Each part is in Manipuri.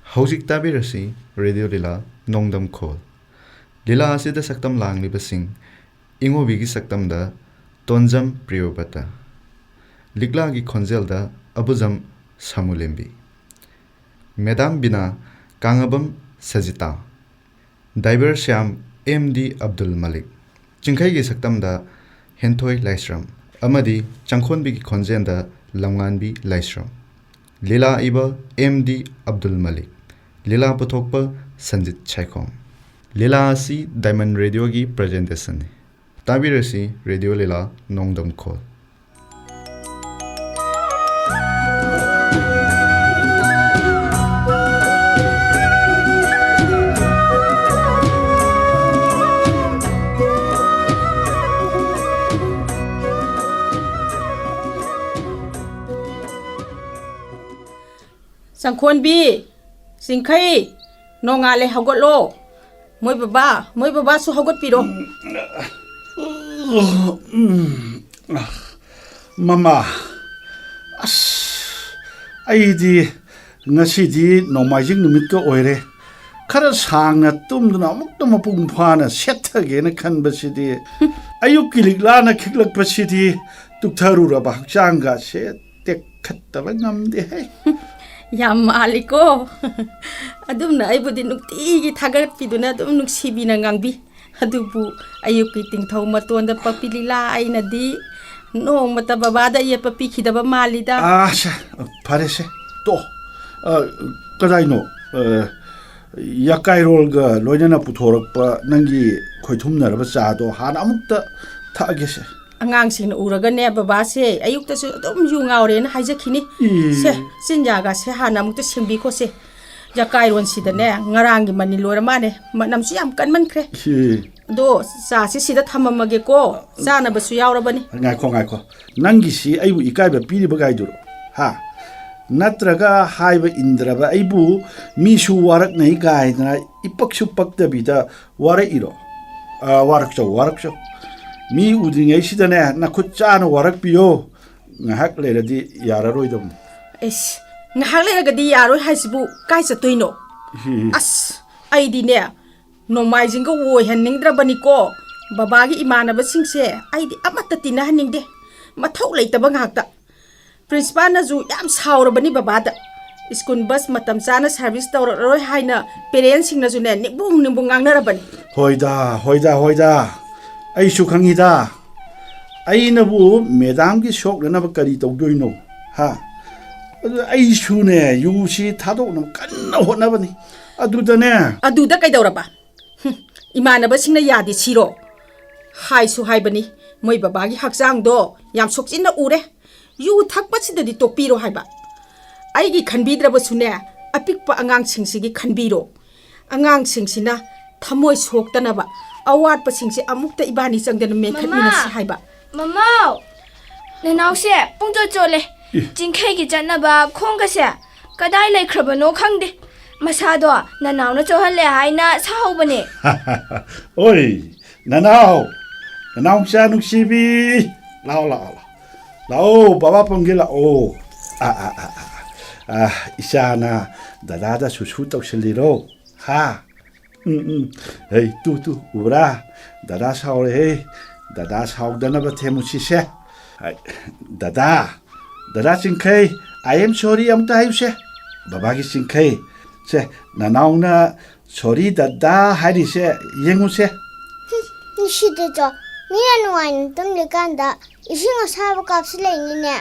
Hojik tabirasi Radio Lila Nongdam Khol. Lila asida saktam langlibasing ingo bigi saktamda tonjam priyobata. Ligla gi khonjelda abuzam samulembi. Medam bina kangabam sajita. Diver Syam MD Abdul Malik. Chingkhai gi saktamda Henthoi Laisram. Amadi Changkhon bigi khonjenda Lamnganbi Laisram. Lila iba MD Abdul Malik. Lila puthokpa Sanjit Chaikhom. Lila asi Diamond Radio gi presentation. Tabirasi Radio Lila Nongdam Khol. Sangkhon bi Singkhai Nongale hagot lo Moi baba su hagot piro Mama as aidi ngasidi nomajing numit ko oire khara sangna tumduna amukta mapung phana sethage na khanbasidi ayuk kilikla na khiklak pasidi tuktharu ra bahchanga se tekhattaba ngamde hai Yam maliko Adumna aibudi nukti thagat piduna adum nuksibina ngangbi adubu ayuki tingthau matonda papilila aina di nong mata babada ye papi khidaba malida asha parese to kadaino yakai rolga loinana puthorokpa nangi khoithumnaraba chado hana amukta thagese Angangsing uraga ne baba se ayukta su adum yu ngawre na haijakhini se sinjaga se hana mukta singbi ko se Jakai ron sida ne ngarangi manilora mane manam su yam kan man khre do sa si sida thamamage ko sana basu yawrabani ngai ko nangi si aibu ikai ba piri bagai duro ha natraga haiba indraba aibu misu warak nei gai na ipaksu pakta bida wara iro warak cho mi udingai sida ne na khutcha na warak piyo ngahak leradi yararoidom es ngahak leragadi yaroi haisibu kai chatoino as aidi ne nomaijinga woi haningdrabani ko babagi imanaba singse aidi amata tina haningde mathau leitaba ngahakta principal na ju yam saurabani babada school bus matam chana service tawroi haina parents singna ju ne nibung ngangnarabani hoida ai su khangida ai na bu medam ki shok na ba kari tawdoino ha ai su ne yu si thado no kanna hona bani aduda kaidawraba imanaba singna yadi siro haisu haibani moi babagi hakjang do yam sokchinna ure yu thakpa sidadi tokpiro haiba aigi khanbidraba sune apikpa angang singsigi khanbiro angang singsina thamoi soktanaba awat pa singsi amukta ibani changdana mekhatmina si haiba Mama Nenau se pungjo chole Jingkhai gi janaba khongga se kadai laikhrabano khangde masado nanau na chohalle haina sahobane oi nanau sha nuksibi lao baba pongela o isana dada susu tawseliro ha hey tu ura dada saure hey dada saudana ba themusi se dada Singkhai I am sorry amta hayuse baba gi Singkhai se nanauna sorry dada hari se yengu se Nishidejo mian wan tum likanda isinga sabu kapsile ne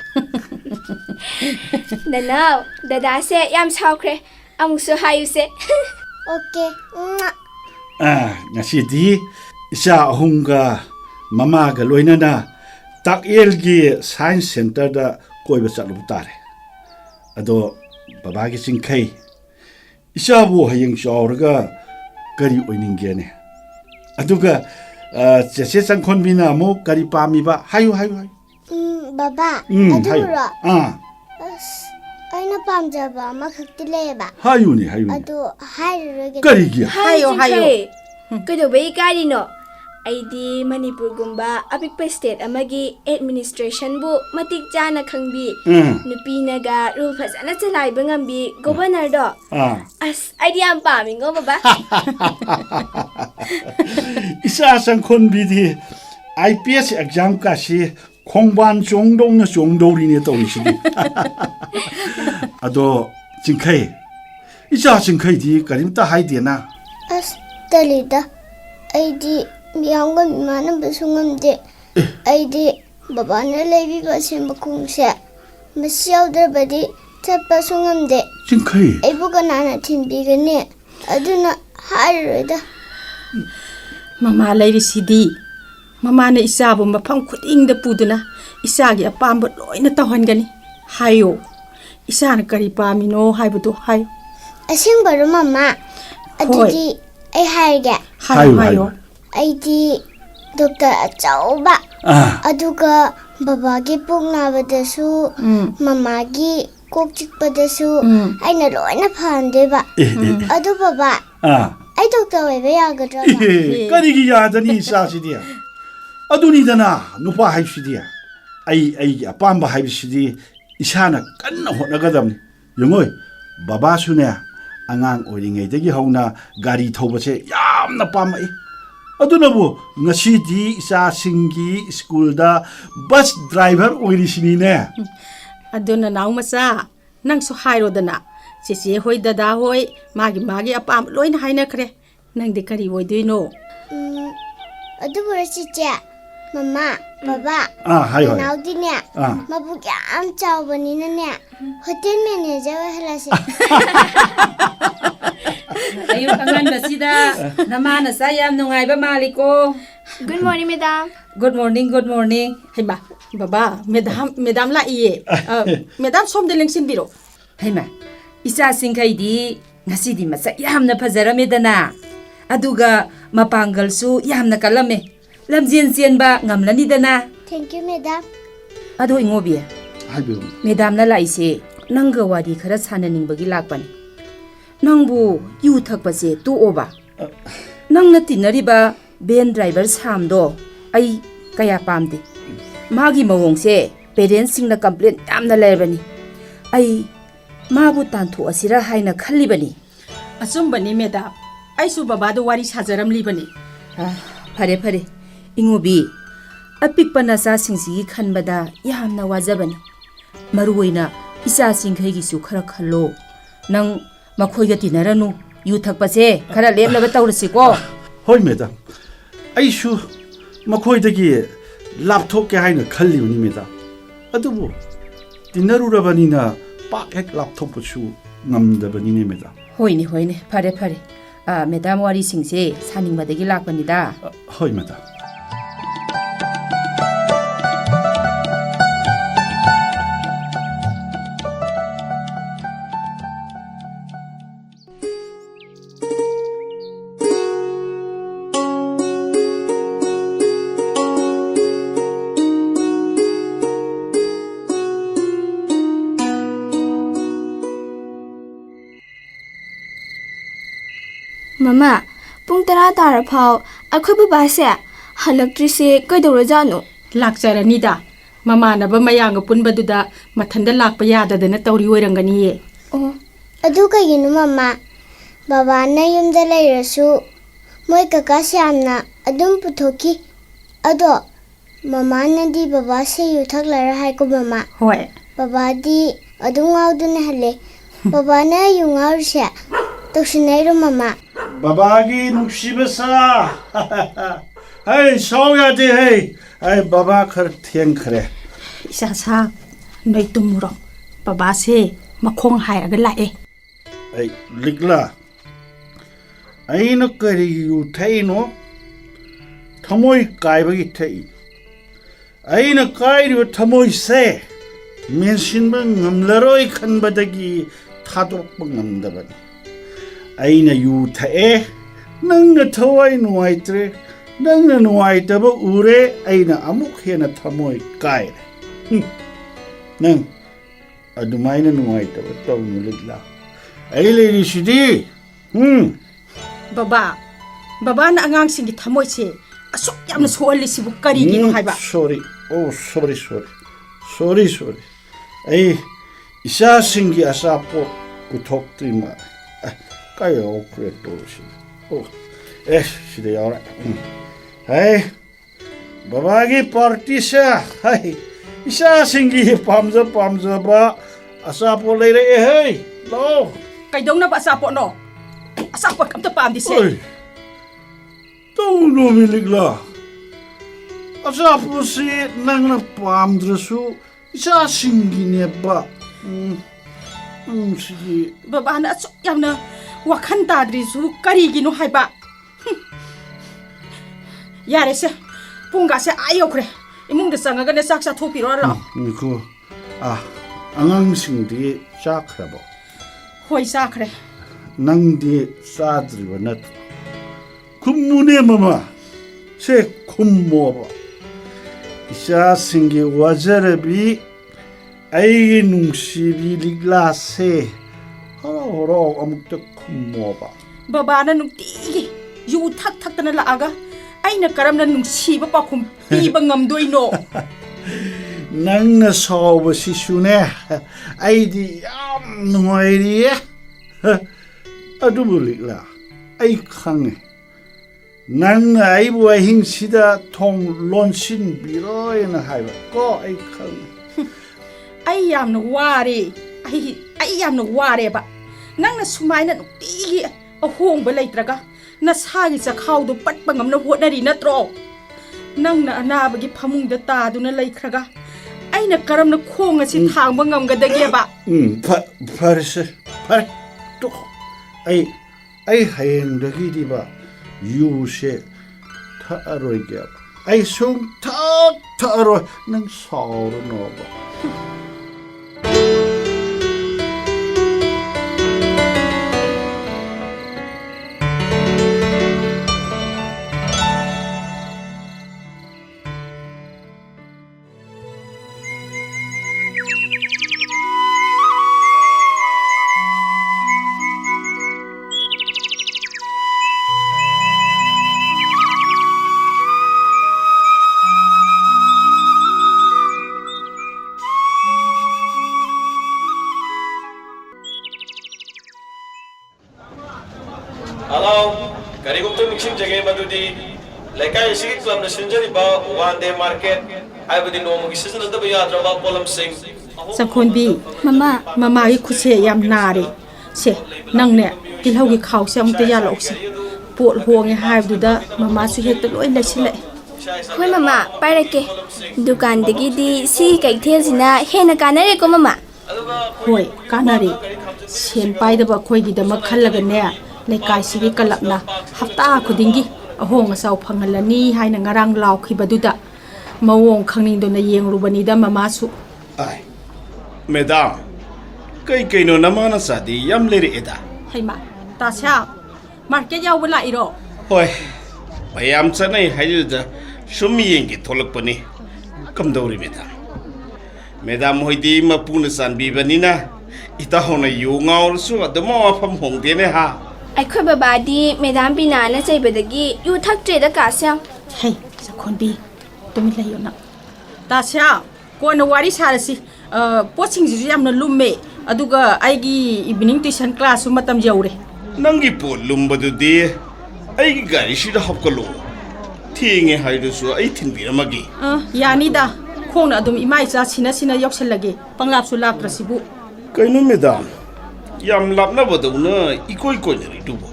Nanau dada se yam saukre amusu hayuse Okay ngasi isa ahunga mama ga loinana takel gi science center da koiba chalu tare ado baba gi Singkhai isa bu hayeng chawrga kari oininge ne aduga chese Sangkhon bina mo kari pami ba hayu baba adura aina pamjaba makhaktileba hayu ni adu hayrege kari gi hayo Kedo bei kari no ꯑꯩꯗꯤ ꯃꯅꯤꯄꯨꯔꯒꯨꯝꯕ ꯑꯄꯤꯛꯄ ꯁ꯭ꯇꯦꯠ ꯑꯃꯒꯤ ꯑꯦꯗꯃꯤꯅꯤꯁꯇ꯭ꯔꯦꯁꯟꯕꯨ ꯃꯇꯤꯛ ꯆꯥꯅ ꯈꯪꯕꯤ ꯅꯨꯄꯤꯅꯒ ꯔꯨꯜ ꯐꯖꯅ ꯆꯂꯥꯏꯕ ꯉꯝꯕꯤ ꯒꯣꯕꯔꯅꯔꯗꯣ ꯑꯁ ꯑꯩꯗꯤ ꯌꯥꯝ ꯄꯥꯝꯃꯤꯉꯣ ꯕꯕꯥ 이사 상콘비디 IPS exam 까시 콩반 종동나 종도리네 또리시디 아도 징카이 이사 징카이디 가림다 하이디나 ꯑꯁ ꯇꯜꯂꯤꯗ ꯑꯩꯗꯤ ꯃꯤꯌꯥꯝꯒ ꯏꯃꯥꯟꯅꯕꯁꯨ ꯉꯝꯗꯦ ꯑꯩꯗꯤ ꯕꯕꯥꯅ ꯂꯩꯕꯤꯕ ꯃꯈꯣꯡꯁꯦ ꯃꯁꯤ ꯌꯥꯎꯗ꯭ꯔꯕꯗꯤ ꯆꯠꯄꯁꯨ ꯉꯝꯗꯦ 징카이 ꯑꯩꯕꯨ ꯀꯅꯥꯅ ꯊꯤꯟꯕꯤꯒꯅꯤ ꯑꯗꯨꯅ ꯍꯥꯏꯔꯔꯣꯏꯗ ꯃꯃꯥ ꯂꯩꯔꯤꯁꯤꯗꯤ ꯃꯃꯥꯅ ꯏꯆꯥꯕꯨ ꯃꯐꯝ ꯈꯨꯗꯤꯡꯗ ꯄꯨꯗꯨꯅ ꯏꯆꯥꯒꯤ ꯑꯄꯥꯝꯕ ꯂꯣꯏꯅ ꯇꯧꯍꯟꯒꯅꯤ ꯍꯥꯏꯌꯣ ꯏꯆꯥꯅ ꯀꯔꯤ ꯄꯥꯝꯃꯤꯅꯣ ꯍꯥꯏꯕꯗꯨ ꯍꯥꯏꯌꯣ ꯑꯁꯦꯡꯕꯔꯣ ꯃꯃꯥ ꯑꯗꯨꯗꯤ ꯑꯩ ꯍꯥꯏꯔꯒꯦ 하요. ꯑꯩꯗꯤ ꯗꯣꯛꯇꯔ ꯑꯆꯧꯕ ꯑꯗꯨꯒ ꯕꯕꯥꯒꯤ ꯄꯨꯛ ꯅꯥꯕꯗꯁꯨ ꯃꯃꯥꯒꯤ ꯀꯣꯛ ꯆꯤꯛꯄꯗꯁꯨ ꯑꯩꯅ ꯂꯣꯏꯅ ꯐꯍꯟꯗꯣꯏꯕ ꯑꯗꯨ ꯕꯕꯥ ꯑꯩ ꯗꯣꯛꯇꯔ ꯑꯣꯏꯕ ꯌꯥꯒꯗ꯭ꯔꯥ 까리기 야더니 이사시디야 아두니다나 누파 하이시디야 아이 아빠amba 하이시디 이사나 깐나 호나가담니 영어이 바바수네 안강 오링에데기 하우나 가리 토버세 얌나 빰마이 아두나부 ngasi디 isa singi 스쿨다 버스 드라이버 오이리시니네 aduna naw masa nang so hairodana chece hoi dada hoi magi apam loina hainakre nang de kari oidoino ꯑꯗꯨꯕꯨꯔ ꯆꯤꯆꯦ ꯃꯃꯥ ꯕꯕꯥ 하요 ꯅꯥꯎꯗꯤꯅꯦ ꯃꯕꯨꯛ ꯌꯥꯝ ꯆꯥꯎꯕꯅꯤꯅꯅꯦ ꯍꯣꯇꯦꯜ ꯃꯦꯅꯦꯖꯔ ꯑꯣꯏꯍꯜꯂꯁꯦ ꯑꯌꯨꯛ ꯑꯉꯟꯕꯁꯤꯗ ꯅꯃꯥꯅ ꯆꯥ ꯌꯥꯝ ꯅꯨꯡꯉꯥꯏꯕ ꯃꯥꯜꯂꯤꯀꯣ Good morning madam Good morning good morning haiba baba medam la iye medam som de lengsin biro ꯍꯩꯃꯥ ꯏꯆꯥꯁꯤꯡꯈꯩꯗꯤ ꯉꯁꯤꯗꯤ ꯃꯁꯛ ꯌꯥꯝꯅ ꯐꯖꯔꯝꯃꯦꯗꯅ ꯑꯗꯨꯒ ꯃꯄꯥꯡꯒꯜꯁꯨ ꯌꯥꯝꯅ ꯀꯜꯂꯝꯃꯦ ꯂꯝꯖꯦꯟ ꯆꯦꯟꯕ ꯉꯝꯂꯅꯤꯗꯅ Thank you madam ꯑꯗꯣ ꯏꯉꯣꯕꯤ 하이비요 ꯃꯦꯗꯥꯝꯅ ꯂꯥꯛꯏꯁꯦ ꯅꯪꯒ ꯋꯥꯔꯤ ꯈꯔ ꯁꯥꯟꯅꯅꯤꯡꯕꯒꯤ ꯂꯥꯛꯄꯅꯤ ꯅꯪꯕꯨ ꯌꯨ ꯊꯛꯄꯁꯦ ꯇꯣꯛꯑꯣꯕ ꯅꯪꯅ ꯇꯤꯟꯅꯔꯤꯕ ꯚꯦꯟ ꯗ꯭ꯔꯥꯏꯚꯔ ꯁꯥꯝꯗꯣ ꯑꯩ ꯀꯌꯥ ꯄꯥꯝꯗꯦ ꯃꯥꯒꯤ ꯃꯑꯣꯡꯁꯦ ꯄꯦꯔꯦꯟꯁꯁꯤꯡꯅ ꯀꯝꯄ꯭ꯂꯦꯟ ꯌꯥꯝꯅ ꯂꯩꯔꯕꯅꯤ ꯑꯩ 마부 딴토아시라 하이나 칼리바니 asumba ni medam aisu babado wari sajaram libani 파레 파레 잉오비 아픽pa 나사 싱시기 칸바다 야함나 와자바니 마루오이나 이사 싱khaigisu khara khallo nang makhoiga tinaranu yu thakpase khara lemlaba tawrasiko hoi madam aishu makhoidagi laptop ke haina khallibani madam adubu dinarurabanina 빡핵 laptop부수 ngamdabanine madam 호이니 호이니 파레 파레 메담 와리 싱세 사닝마데기 락바니다 hoi madam Mama, pung tara tara phao, akhoi baba se halakri se kaidorajano. lakjarani da mama na ba mayanga punbaduda mathanda lakpa yadadana tawri oirangani ye Oh, adu kayino mama baba na yumda layrasu moi kaka syamna adum puthoki ado mama na di baba se yu thaklara hai ko mama hoi baba di adum ngawduna hale baba na yu ngawrse toksinairu mama babagi nuksibasa hey sawyade hey ay baba khar thieng khare isa sa noi tumuro baba se makhong hairaga lae ay ligla ay no kari yu thaino thamoi kaibagi thai ay na kairi thamoi se mensin bang ngamlaroi khanbadagi thadok bang ngamdabani ay na yu thae nang na thawai nuaitre nang na nuaitaba ure ay na amuk hena thamoi kai nang adumay na nuaitaba taw nuligla ay lady sidi baba na angang singi thamoi se asuk yamna sohallisibu karigino haiba sorry oh sorry ai isa singi asapo kuthokti ma kayo kreto si oh sida yara hai babagi party sa hai isa singi pamja ba asapo leire hey lo kaidong na ba asapo no asapo kamta pamdi se tau no miligla asapo si nang na pamdrasu isa singi ne ba si baba na asuk yamna wakhan tadri su karigino haiba yare se punga se ayokre imung de sanga ne saksa thopiro la niku angang singdi chakrabo hoi sakre nangdi sadriba nat kumune mama se kummoba isa singi wajarabi ai nungsibi ligla se horo amukta kummoba baba na nukti yu thak tana la aga aina karamna nungsiba pakhum piba ngamdoino nangna sawa sisune aidi yam noiri adubuligla ai khange nangna ai bu hing sida thong lonsin biroina haiba ko ai khange ai yamna ware ai yamna ware ba nangna sumaina nukti ahongba leitraga nasagi chakhawdu patpa ngamna hotnari natro nangna anabagi phamungda taduna leikhraga aina karamna khong asi thangba ngamgadage ba farse far to ai hayengdagi diba yuse tharoi ge ai sung tharoi nang sauro no ba Hello, Karigupto mixing jagay madudi. Lekay sige club na sinjari ba one day market. Ay ba din no mo season na ba yatra ba polam sing. Sakhonbi mama gi khuse yam nare se nangne tilhau gi khaw se amta ya lokse pol huange haibduda mama su hekta loi laisile hoi mama parake dukan degi di si kaithel sina hena kanare ko mama hoi kanare sen paida ba khoi gi dama khallaga ne lekai sigi kalapna hafta khudingi ahong asau phangalani haina ngarang law khibaduda mawong khangning do na yeng rubani da mama su ai madam kai no namana sadi yam leri eda haima ta sha market yaw bala iro hoi bayam chanai hajuda sumi yengi tholakpani kamdori madam hoidi mapuna sanbi banina ita hona yu ngaur su adamo afam hongde ne ha aikhoi baba di madam bina na chaibadagi yu thaktre da ka syam hey sakhonbi tumi layo na ta sha ko na wari sarasi poching ji yamna lumme aduga aigi evening tuition class matam jaure nangi po lumbadu di aigi gari shida hapkalo thinge haidu su ai thinbiramagi yani da khona adum imai cha sina yokselage panglap su lap trasibu kaino madam yam lapna baduna ikoi ne dubo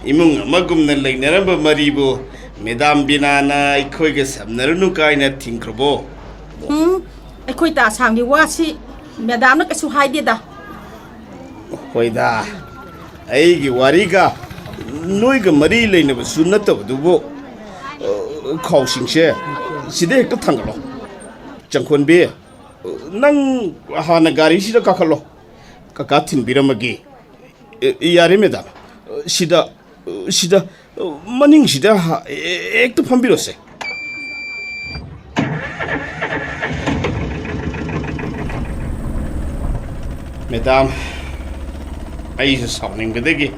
imung amagum na lainaramba maribo madam binana ikoi ge samnarunu kaina thinkrobo akhoi ta samgi wasi madam na kasu haide da hoida aigi wariga noiga mari leina sunnato dubo khawsingse side ekta thangalo changkhon be nang hana gari sida kakalo kaka thinbiramagi yare madam sida maning sida ekta phambirose madam ai sa sawning gadagi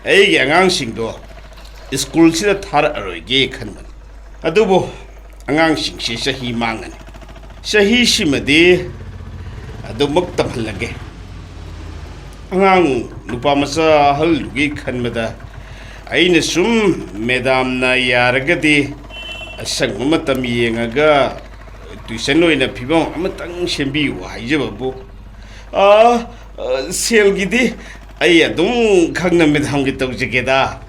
ai yang ang sing do ꯁ꯭ꯀꯨꯜꯁꯤꯗ ꯊꯥꯔꯛꯑꯔꯣꯏꯒꯦ ꯈꯟꯕꯅꯤ ꯑꯗꯨꯕꯨ ꯑꯉꯥꯡꯁꯤꯡꯁꯤ ꯆꯍꯤ ꯃꯥꯡꯉꯅꯤ ꯆꯍꯤꯁꯤꯃꯗꯤ ꯑꯗꯨꯃꯛ ꯇꯝꯍꯜꯂꯒꯦ ꯑꯉꯥꯡ ꯅꯨꯄꯥ ꯃꯆꯥ ꯑꯍꯜꯗꯨꯒꯤ ꯈꯟꯕꯗ ꯑꯩꯅ ꯁꯨꯝ ꯃꯦꯗꯥꯝꯅ ꯌꯥꯔꯒꯗꯤ ꯑꯁꯪꯕ ꯃꯇꯝ ꯌꯦꯡꯉꯒ ꯇ꯭ꯌꯨꯁꯟ ꯑꯣꯏꯅ ꯐꯤꯕꯝ ꯑꯃꯇꯪ ꯁꯦꯝꯕꯤꯌꯨ ꯍꯥꯏꯖꯕꯕꯨ ꯁꯦꯜꯒꯤꯗꯤ ꯑꯩ ꯑꯗꯨꯝ ꯈꯪꯅ ꯃꯦꯗꯥꯝꯒꯤ ꯇꯧꯖꯒꯦꯗ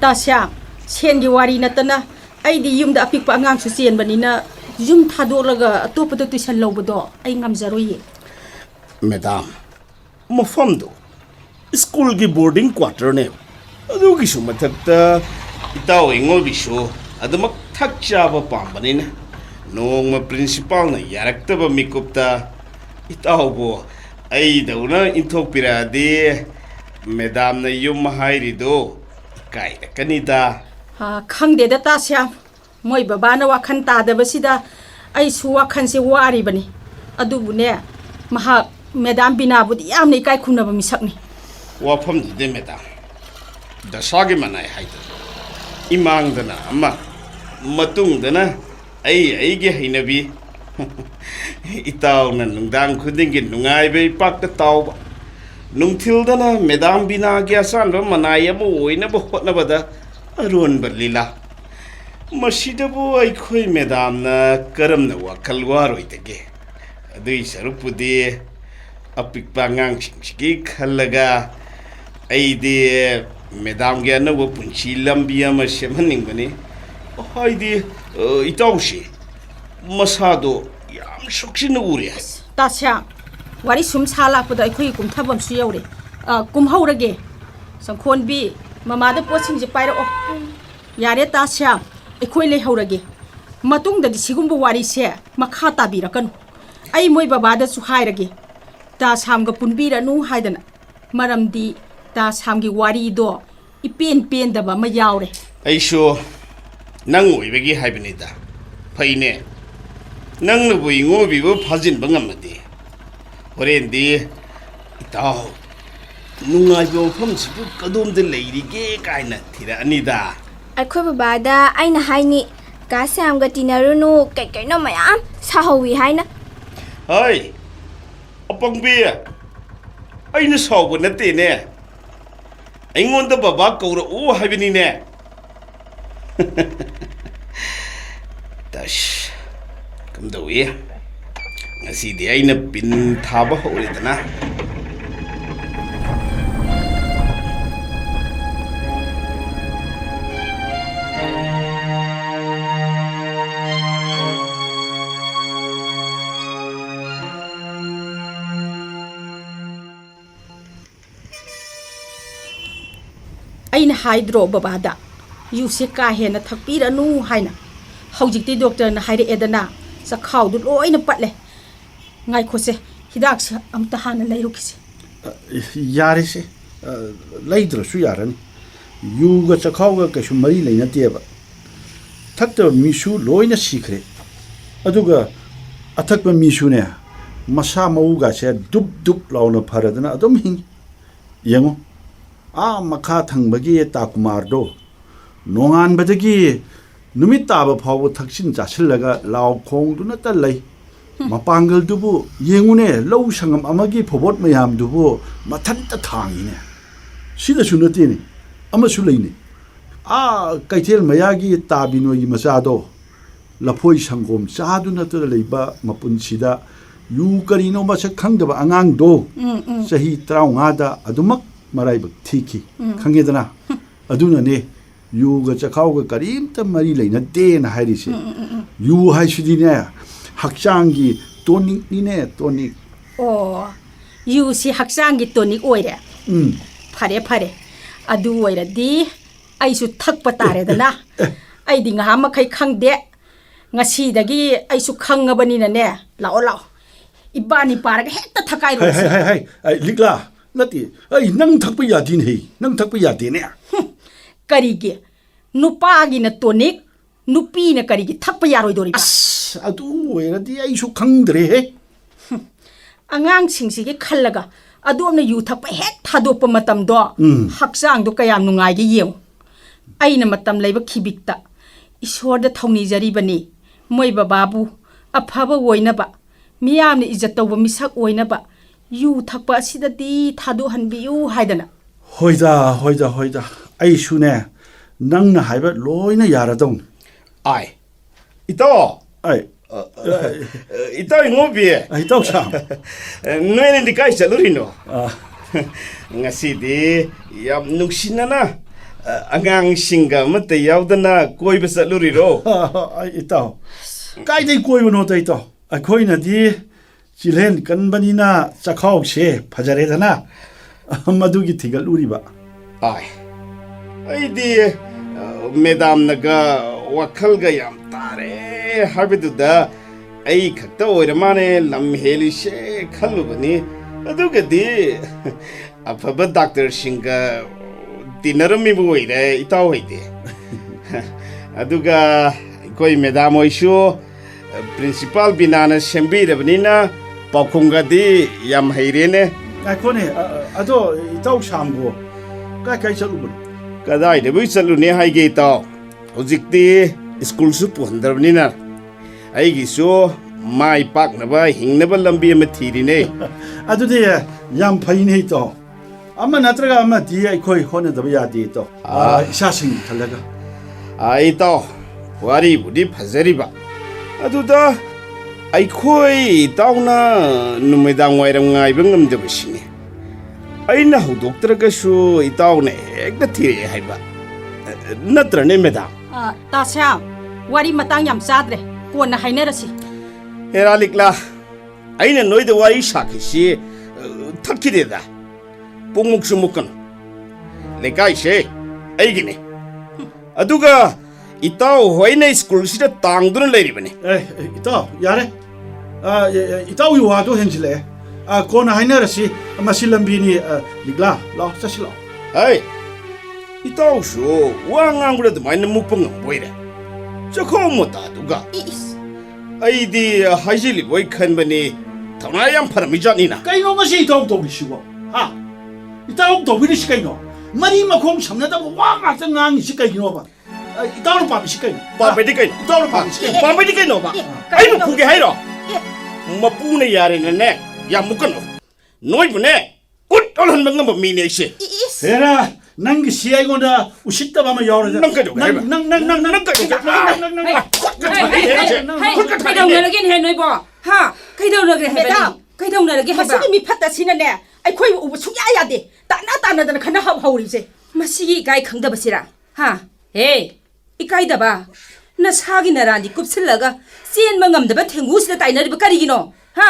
ꯇꯥꯁ꯭ꯌꯥꯝ ꯁꯦꯟꯒꯤ ꯋꯥꯔꯤ ꯅꯠꯇꯅ ꯑꯩꯗꯤ ꯌꯨꯝꯗ ꯑꯄꯤꯛꯄ ꯑꯉꯥꯡꯁꯨ ꯆꯦꯟꯕꯅꯤꯅ ꯌꯨꯝ ꯊꯥꯗꯣꯛꯂꯒ ꯑꯇꯣꯞꯄꯗ ꯇꯨꯏꯁꯟ ꯂꯧꯕꯗꯣ ꯑꯩ ꯉꯝꯖꯔꯣꯏꯌꯦ ꯃꯦꯗꯥꯝ ꯃꯐꯝꯗꯣ ꯁ꯭ꯀꯨꯜꯒꯤ ꯕꯣꯔꯗꯤꯡ ꯀ꯭ꯋꯥꯇꯔꯅꯦꯕ ꯑꯗꯨꯒꯤꯁꯨ ꯃꯊꯛꯇ ꯏꯇꯥꯎ ꯏꯉꯣꯜꯕꯤꯁꯨ ꯑꯗꯨꯃꯛ ꯊꯛ ꯆꯥꯕ ꯄꯥꯝꯕꯅꯤꯅ ꯅꯣꯡꯃ ꯄ꯭ꯔꯤꯟꯁꯤꯄꯥꯜꯅ ꯌꯥꯔꯛꯇꯕ ꯃꯤꯀꯨꯞꯇ ꯏꯇꯥꯎꯕꯨ ꯑꯩꯗꯧꯅ ꯏꯟꯊꯣꯛꯄꯤꯔꯛꯑꯗꯤ ꯃꯦꯗꯥꯝꯅ ꯌꯨꯝ ꯍꯥꯏꯔꯤꯗꯣ ꯏꯀꯥꯏꯔꯛꯀꯅꯤꯗ ꯈꯪꯗꯦꯗ ꯇꯥꯁ꯭ꯌꯥꯝ ꯃꯣꯏ ꯕꯕꯥꯅ ꯋꯥꯈꯜ ꯇꯥꯗꯕꯁꯤꯗ ꯑꯩꯁꯨ ꯋꯥꯈꯜꯁꯦ ꯋꯥꯔꯤꯕꯅꯤ ꯑꯗꯨꯕꯨꯅꯦ ꯃꯍꯥꯛ ꯃꯦꯗꯥꯝ ꯕꯤꯅꯥꯕꯨꯗꯤ ꯌꯥꯝꯅ ꯏꯀꯥꯏ ꯈꯨꯝꯅꯕ ꯃꯤꯁꯛꯅꯤ ꯋꯥꯐꯝꯗꯨꯗꯤ ꯃꯦꯗꯥꯝ ꯗꯁꯥꯒꯤ ꯃꯅꯥꯏ ꯍꯥꯏꯗꯅ ꯏꯃꯥꯡꯗꯅ ꯑꯃ ꯃꯇꯨꯡꯗꯅ ꯑꯩꯒꯤ ꯍꯩꯅꯕꯤ ꯏꯇꯥꯎꯅ ꯅꯨꯡꯗꯥꯡ ꯈꯨꯗꯤꯡꯒꯤ ꯅꯨꯡꯉꯥꯏꯕ ꯏꯄꯥꯛꯇ ꯇꯥꯎꯕ ꯅꯨꯡꯊꯤꯜꯗꯅ ꯃꯦꯗꯥꯝ ꯕꯤꯅꯥꯒꯤ ꯑꯆꯥꯟꯕ ꯃꯅꯥꯏ ꯑꯃ ꯑꯣꯏꯅꯕ ꯍꯣꯠꯅꯕꯗ ꯑꯔꯣꯟꯕ ꯂꯤꯂꯥ ꯃꯁꯤꯗꯕꯨ ꯑꯩꯈꯣꯏ ꯃꯦꯗꯥꯝꯅ ꯀꯔꯝꯅ ꯋꯥꯈꯜ ꯋꯥꯔꯣꯏꯗꯒꯦ ꯑꯗꯨꯏ ꯁꯔꯨꯛꯄꯨꯗꯤ ꯑꯄꯤꯛꯄ ꯑꯉꯥꯡꯁꯤꯡꯁꯤꯒꯤ ꯈꯜꯂꯒ ꯑꯩꯗꯤ ꯃꯦꯗꯥꯝꯒꯤ ꯑꯅꯧꯕ ꯄꯨꯟꯁꯤ ꯂꯝꯕꯤ ꯑꯃ ꯁꯦꯝꯍꯟꯅꯤꯡꯕꯅꯤ ꯍꯥꯏꯗꯤ ꯏꯇꯥꯎꯁꯤ ꯃꯁꯥꯗꯣ ꯌꯥꯝ ꯁꯣꯛꯆꯤꯟꯅ ꯎꯔꯦ ꯇꯥꯁ꯭ꯌꯥꯝ ꯋꯥꯔꯤ ꯁꯨꯝ ꯁꯥ ꯂꯥꯛꯄꯗ ꯑꯩꯈꯣꯏꯒꯤ ꯀꯨꯝꯊꯐꯝꯁꯨ ꯌꯧꯔꯦ ꯀꯨꯝꯍꯧꯔꯒꯦ ꯁꯪꯈꯣꯟꯕꯤ ꯃꯃꯥꯗ ꯄꯣꯠꯁꯤꯡꯁꯦ ꯄꯥꯏꯔꯛꯑꯣ ꯌꯥꯔꯦ ꯇꯥꯁ꯭ꯌꯥꯝ ꯑꯩꯈꯣꯏ ꯂꯩꯍꯧꯔꯒꯦ ꯃꯇꯨꯡꯗꯗꯤ ꯁꯤꯒꯨꯝꯕ ꯋꯥꯔꯤꯁꯦ ꯃꯈꯥ ꯇꯥꯕꯤꯔꯛꯀꯅꯨ ꯑꯩ ꯃꯣꯏ ꯕꯕꯥꯗꯁꯨ ꯍꯥꯏꯔꯒꯦ ꯇꯥꯁ꯭ꯌꯥꯝꯒ ꯄꯨꯟꯕꯤꯔꯅꯨ ꯍꯥꯏꯗꯅ ꯃꯔꯝꯗꯤ ꯇꯥꯁ꯭ꯌꯥꯝꯒꯤ ꯋꯥꯔꯤꯗꯣ ꯏꯄꯦꯟ ꯄꯦꯟꯗꯕ ꯑꯃ ꯌꯥꯎꯔꯦ ꯑꯩꯁꯨ ꯅꯪ ꯑꯣꯏꯕꯒꯤ ꯍꯥꯏꯕꯅꯤꯗ ꯐꯩꯅꯦ ꯅꯪꯅꯕꯨ ꯏꯉꯣꯕꯤꯕꯨ ꯐꯥꯖꯤꯟꯕ ꯉꯝꯃꯗꯤ ꯍꯣꯔꯦꯟꯗꯤ ꯏꯇꯥꯎ ꯅꯨꯡꯉꯥꯏꯕ ꯃꯐꯝꯁꯤꯕꯨ ꯀꯗꯣꯝꯗ ꯂꯩꯔꯤꯒꯦ ꯀꯥꯏꯅ ꯊꯤꯔꯛꯑꯅꯤꯗ ꯑꯩꯈꯣꯏ ꯕꯕꯥꯗ ꯑꯩꯅ ꯍꯥꯏꯅꯤ ꯀꯥ ꯁ꯭ꯌꯥꯝꯒ ꯇꯤꯟꯅꯔꯨꯅꯨ ꯀꯩꯅꯣ ꯃꯌꯥꯝ ꯁꯥꯍꯧꯋꯤ ꯍꯥꯏꯅ ꯍꯣꯏ ꯑꯄꯪꯕꯤ ꯑꯩꯅ ꯁꯥꯎꯕ ꯅꯠꯇꯦꯅꯦ ꯑꯩꯉꯣꯟꯗ ꯕꯕꯥ ꯀꯧꯔꯛꯎ ꯍꯥꯏꯕꯅꯤꯅꯦ ꯇꯁ ꯀꯝꯗꯧꯏ ꯉꯁꯤꯗꯤ ꯑꯩꯅ ꯄꯤꯟ ꯊꯥꯕ ꯍꯧꯔꯦꯗꯅ ꯑꯩꯅ ꯍꯥꯏꯗ꯭ꯔꯣ ꯕꯕꯥꯗ ꯌꯨꯁꯦ ꯀꯥ ꯍꯦꯟꯅ ꯊꯛꯄꯤꯔꯅꯨ ꯍꯥꯏꯅ ꯍꯧꯖꯤꯛꯇꯤ ꯗꯣꯛꯇꯔꯅ ꯍꯥꯏꯔꯛꯑꯦꯗꯅ ꯆꯈꯥꯎꯗꯨ ꯂꯣꯏꯅ ꯄꯠꯂꯦ ꯉꯥꯏꯈꯣꯁꯦ ꯍꯤꯗꯥꯛꯁꯦ ꯑꯝꯇ ꯍꯥꯟꯅ ꯂꯩꯔꯨꯈꯤꯁꯦ ꯌꯥꯔꯦꯁꯦ ꯂꯩꯗ꯭ꯔꯁꯨ ꯌꯥꯔꯅꯤ ꯌꯨꯒ ꯆꯈꯥꯎꯒ ꯀꯩꯁꯨ ꯃꯔꯤ ꯂꯩꯅꯗꯦꯕ ꯊꯛꯇꯕ ꯃꯤꯁꯨ ꯂꯣꯏꯅ ꯁꯤꯈ꯭ꯔꯦ ꯑꯗꯨꯒ ꯑꯊꯛꯄ ꯃꯤꯁꯨꯅꯦ ꯃꯁꯥ ꯃꯎꯒꯥꯁꯦ ꯗꯨꯞ ꯗꯨꯞ ꯂꯥꯎꯅ ꯐꯔꯗꯅ ꯑꯗꯨꯝ ꯍꯤꯡꯉꯤ ꯌꯦꯡꯉꯣ ꯃꯈꯥ ꯊꯪꯕꯒꯤ ꯇꯥꯀꯨꯃꯥꯔꯗꯣ ꯅꯣꯡꯉꯥꯟꯕꯗꯒꯤ ꯅꯨꯃꯤꯠ ꯇꯥꯕ ꯐꯥꯎꯕ ꯊꯛꯆꯤꯟ ꯆꯥꯁꯤꯜꯂꯒ ꯂꯥꯎ ꯈꯣꯡꯗꯨꯅꯇ ꯂꯩ ꯃꯄꯥꯡꯒꯜꯗꯨꯕꯨ ꯌꯦꯡꯉꯨꯅꯦ ꯂꯧ ꯁꯪꯒꯝ ꯑꯃꯒꯤ ꯐꯧꯕꯣꯠ ꯃꯌꯥꯝꯗꯨꯕꯨ ꯃꯊꯟꯇ ꯊꯥꯡꯉꯤꯅꯦ ꯁꯤꯗꯁꯨ ꯅꯠꯇꯦꯅꯦ ꯑꯃꯁꯨ ꯂꯩꯅꯦ ꯀꯩꯊꯦꯜ ꯃꯌꯥꯒꯤ ꯇꯥꯕꯤꯅꯣꯏꯒꯤ ꯃꯆꯥꯗꯣ ꯂꯐꯣꯏ ꯁꯪꯒꯣꯝ ꯆꯥꯗꯨꯅꯇ ꯂꯩꯕ ꯃꯄꯨꯟꯁꯤꯗ ꯌꯨ ꯀꯔꯤꯅꯣ ꯃꯁꯛ ꯈꯪꯗꯕ ꯑꯉꯥꯡꯗꯣ ꯆꯍꯤ 35ꯗ ꯑꯗꯨꯃꯛ ꯃꯔꯥꯏꯕꯛ ꯊꯤꯈꯤ ꯈꯪꯉꯦꯗꯅ ꯑꯗꯨꯅꯅꯦ ꯌꯨꯒ ꯆꯈꯥꯎꯒ ꯀꯔꯤꯝꯇ ꯃꯔꯤ ꯂꯩꯅꯗꯦꯅ ꯍꯥꯏꯔꯤꯁꯦ ꯌꯨ ꯍꯥꯏꯁꯤꯗꯤꯅꯦ ꯍꯛꯆꯥꯡꯒꯤ ꯇꯣꯅꯤꯛꯅꯤꯅꯦ ꯇꯣꯅꯤꯛ ꯑꯣ ꯌꯨꯁꯤ ꯍꯛꯆꯥꯡꯒꯤ ꯇꯣꯅꯤꯛ ꯑꯣꯏꯔꯦ ꯐꯔꯦ ꯐꯔꯦ ꯑꯗꯨ ꯑꯣꯏꯔꯗꯤ ꯑꯩꯁꯨ ꯊꯛꯄ ꯇꯥꯔꯦꯗꯅ ꯑꯩꯗꯤ ꯉꯍꯥꯛ ꯃꯈꯩ ꯈꯪꯗꯦ ꯉꯁꯤꯗꯒꯤ ꯑꯩꯁꯨ ꯈꯪꯉꯕꯅꯤꯅꯅꯦ ꯂꯥꯛꯑꯣ ꯂꯥꯛꯑꯣ 이빠니 빠르게 했다 타까이 로스. 하이 릭라 나티 năng thắc bây giờ tin hì năng thắc bây giờ tin nè. Karigi nupagi나 tonik nupina karigi thak bây giờ rồi dori ba. Adu era di ai su khang dre. Angangsingsi기 칼라가 adom na yu thak pa het thadop pa matam do. Haksang do kayam nungay gi yeng. ꯑꯩꯅ ꯃꯇꯝ ꯂꯩꯕ ꯈꯤꯕꯤꯛꯇ ꯏꯁꯣꯔꯗ ꯊꯧꯅꯤꯖꯔꯤꯕꯅꯤ ꯃꯣꯏ ꯕꯕꯥꯕꯨ ꯑꯐꯕ ꯑꯣꯏꯅꯕ ꯃꯤꯌꯥꯝꯅ ꯏꯖꯠ ꯇꯧꯕ ꯃꯤꯁꯛ ꯑꯣꯏꯅꯕ ꯌꯨ ꯊꯛꯄ ꯑꯁꯤꯗꯗꯤ ꯊꯥꯗꯣꯛꯍꯟꯕꯤꯌꯨ ꯍꯥꯏꯗꯅ ꯍꯣꯏꯗ ꯑꯩꯁꯨꯅꯦ ꯅꯪꯅ ꯍꯥꯏꯕ ꯂꯣꯏꯅ ꯌꯥꯔꯗꯧꯅꯤ ai ito ꯑꯩ ito ngobi ꯏꯇꯥꯎ ꯁꯥꯝ noy ni kai chalurino ngasidi yam nungsinana angang singa mate yaudana koiba chaluriro ꯏꯇꯥꯎ ꯀꯥꯏꯗꯩ ꯀꯣꯏꯕꯅꯣ ꯏꯇꯥꯎ ꯑꯩꯈꯣꯏꯅꯗꯤ ꯆꯤꯜꯍꯦꯟ ꯀꯟꯕꯅꯤꯅ ꯆꯈꯥꯎꯁꯦ ꯐꯖꯔꯦꯗꯅ ꯃꯗꯨꯒꯤ ꯊꯤꯒꯠꯂꯨꯔꯤꯕ ai aidi medam naga wakhalga yam tare habiduda ai khakta oiramane lam helise khallubani adugadi afaba doctor singa dinarami boire itaw hoide aduga koi medam oisu principal binana sembirabnina pakhungadi yam hairene ꯑꯩꯈꯣꯏꯅꯦ ꯑꯗꯣ ꯏꯇꯥꯎ ꯁꯥꯝꯕꯨ ꯀꯥꯏ ꯆꯠꯂꯨꯕꯅꯣ ꯀꯗꯥꯏꯗꯕꯨ ꯆꯠꯂꯨꯅꯦ ꯍꯥꯏꯒꯦ ꯏꯇꯥꯎ ꯍꯧꯖꯤꯛꯇꯤ ꯁ꯭ꯀꯨꯜꯁꯨ ꯄꯨꯍꯟꯗ꯭ꯔꯕꯅꯤꯅ ꯑꯩꯒꯤꯁꯨ ꯃꯥꯏ ꯄꯥꯛꯅꯕ ꯍꯤꯡꯅꯕ ꯂꯝꯕꯤ ꯑꯃ ꯊꯤꯔꯤꯅꯦ ꯑꯗꯨꯗꯤ ꯌꯥꯝ ꯐꯩꯅꯦ ꯏꯇꯥꯎ ꯑꯃ ꯅꯠꯇ꯭ꯔꯒ ꯑꯃꯗꯤ ꯑꯩꯈꯣꯏ ꯍꯣꯠꯅꯗꯕ ꯌꯥꯗꯦ ꯏꯇꯥꯎ ꯏꯁꯥꯁꯤꯡ ꯈꯜꯂꯒ ꯏꯇꯥꯎ ꯋꯥꯔꯤꯕꯨꯗꯤ ꯐꯖꯔꯤꯕ ꯑꯗꯨꯗ ꯑꯩꯈꯣꯏ ꯏꯇꯥꯎꯅ ꯅꯨꯃꯤꯗꯥꯡ ꯋꯥꯏꯔꯝ ꯉꯥꯏꯕ ꯉꯝꯗꯕꯁꯤꯅꯤ ꯑꯩꯅ ꯍꯧꯗꯣꯛꯇ꯭ꯔꯒꯁꯨ ꯏꯇꯥꯎꯅ ꯍꯦꯛꯇ ꯊꯤꯔꯛꯑꯦ ꯍꯥꯏꯕ ꯅꯠꯇ꯭ꯔꯅꯦ ꯃꯦꯗꯥꯝ ꯇꯥꯁ꯭ꯌꯥꯝ ꯋꯥꯔꯤ ꯃꯇꯥꯡ ꯌꯥꯝ ꯆꯥꯗ꯭ꯔꯦ ꯀꯣꯟꯅ ꯍꯥꯏꯅꯔꯁꯤ ꯍꯦꯔꯥ ꯂꯤꯛꯂꯥ ꯑꯩꯅ ꯅꯣꯏꯗ ꯋꯥꯔꯤ ꯁꯥꯈꯤꯁꯤ ꯊꯛꯈꯤꯗꯦꯗ ꯄꯨꯡꯃꯨꯛꯁꯨ ꯃꯨꯛꯀꯅꯨ ꯂꯩꯀꯥꯏꯁꯦ ꯑꯩꯒꯤꯅꯤ ꯑꯗꯨꯒ ꯏꯇꯥꯎ ꯍꯣꯏꯅ ꯁ꯭ꯀꯨꯜꯁꯤꯗ ꯇꯥꯡꯗꯨꯅ ꯂꯩꯔꯤꯕꯅꯤ ꯏꯇꯥꯎ ꯌꯥꯔꯦ ꯏꯇꯥꯎꯒꯤ ꯋꯥꯗꯣ ꯍꯦꯟꯖꯤꯜꯂꯛꯑꯦ ꯀꯣꯟꯅ ꯍꯥꯏꯅꯔꯁꯤ ꯃꯁꯤ ꯂꯝꯕꯤꯅꯤ ꯂꯤꯛꯂꯥ ꯂꯥꯛꯑꯣ ꯆꯠꯁꯤ ꯂꯥꯛꯑꯣ ꯍꯩ ꯏꯇꯥꯎꯁꯨ ꯋꯥ ꯉꯥꯡꯕꯗ ꯑꯗꯨꯃꯥꯏꯅ ꯃꯨꯛꯄ ꯉꯝꯕꯣꯏꯔꯦ ꯆꯈꯣ ꯃꯣꯇꯥꯗꯨꯒ ꯑꯩꯗꯤ ꯍꯥꯏꯖꯤꯜꯂꯤꯕꯣꯏ ꯈꯟꯕꯅꯤ ꯊꯧꯅꯥ ꯌꯥꯝ ꯐꯔꯝꯃꯤꯖꯥꯠꯅꯤꯅ ꯀꯩꯅꯣ ꯉꯁꯤ ꯏꯇꯥꯎ ꯇꯧꯔꯤꯁꯤꯕꯣ ꯍꯥ ꯏꯇꯥꯎ ꯇꯧꯕꯤꯔꯤꯁꯤ ꯀꯩꯅꯣ ꯃꯔꯤ ꯃꯈꯣꯡ ꯁꯝꯅꯗꯕ ꯋꯥ ꯉꯥꯛꯇ ꯉꯥꯡꯉꯤꯁꯤ ꯀꯩꯒꯤꯅꯣꯕ ꯏꯇꯥꯎꯅ ꯄꯥꯝꯃꯤꯁꯤ ꯀꯩꯅꯣ ꯄꯥꯝꯕꯩꯗꯤ ꯀꯩꯅꯣ ꯏꯇꯥꯎꯅ ꯄꯥꯝꯃꯤꯁꯤ ꯀꯩꯅꯣ ꯄꯥꯝꯕꯩꯗꯤ ꯀꯩꯅꯣꯕ ꯑꯩꯕꯨ ꯐꯨꯒꯦ ꯍꯥꯏꯔꯣ ꯃꯄꯨꯅ ꯌꯥꯔꯦꯅꯅꯦ ꯌꯥꯝ ꯃꯨꯛꯀꯅꯨ ꯅꯣꯏꯕꯨꯅꯦ ꯎꯠ ꯑꯣꯜꯍꯟꯕ ꯉꯝꯕ ꯃꯤꯅꯦ ꯑꯩꯁꯦ ꯍꯦꯔꯥ ꯅꯪꯒꯤꯁꯤ ꯑꯩꯉꯣꯟꯗ ꯎꯁꯤꯠꯇꯕ ꯑꯃ ꯌꯥꯎꯔꯦ ꯅꯪ ꯀꯩꯗꯧꯒꯦ ꯍꯥꯏꯕ ꯀꯩꯗꯧꯅꯔꯒꯦ ꯍꯦ ꯅꯣꯏꯕꯣ ꯍꯥ ꯀꯩꯗꯧꯅꯔꯒꯦ ꯍꯥꯏꯕꯅꯤ ꯀꯩꯗꯧꯅꯔꯒꯦ ꯍꯥꯏꯕ ꯃꯁꯤꯒꯤ ꯃꯤꯐꯠ ꯑꯁꯤꯅꯅꯦ ꯑꯩꯈꯣꯏꯕꯨ ꯎꯕ ꯁꯨꯡꯌꯥ ꯌꯥꯗꯦ ꯇꯥꯟꯅꯗꯅ ꯈꯟꯅ ꯍꯧꯔꯤꯁꯦ ꯃꯁꯤꯒꯤ ꯏꯀꯥꯏ ꯈꯪꯗꯕꯁꯤꯔ ꯍꯥ ꯍꯦ ꯏꯀꯥꯏꯗꯕ ꯅꯁꯥꯒꯤ ꯅꯔꯥꯟꯗꯤ ꯀꯨꯞꯁꯤꯜꯂꯒ ꯆꯦꯟꯕ ꯉꯝꯗꯕ ꯊꯦꯡꯒꯨꯁꯤꯗ ꯇꯥꯏꯅꯔꯤꯕ ꯀꯔꯤꯒꯤꯅꯣ ꯍꯥ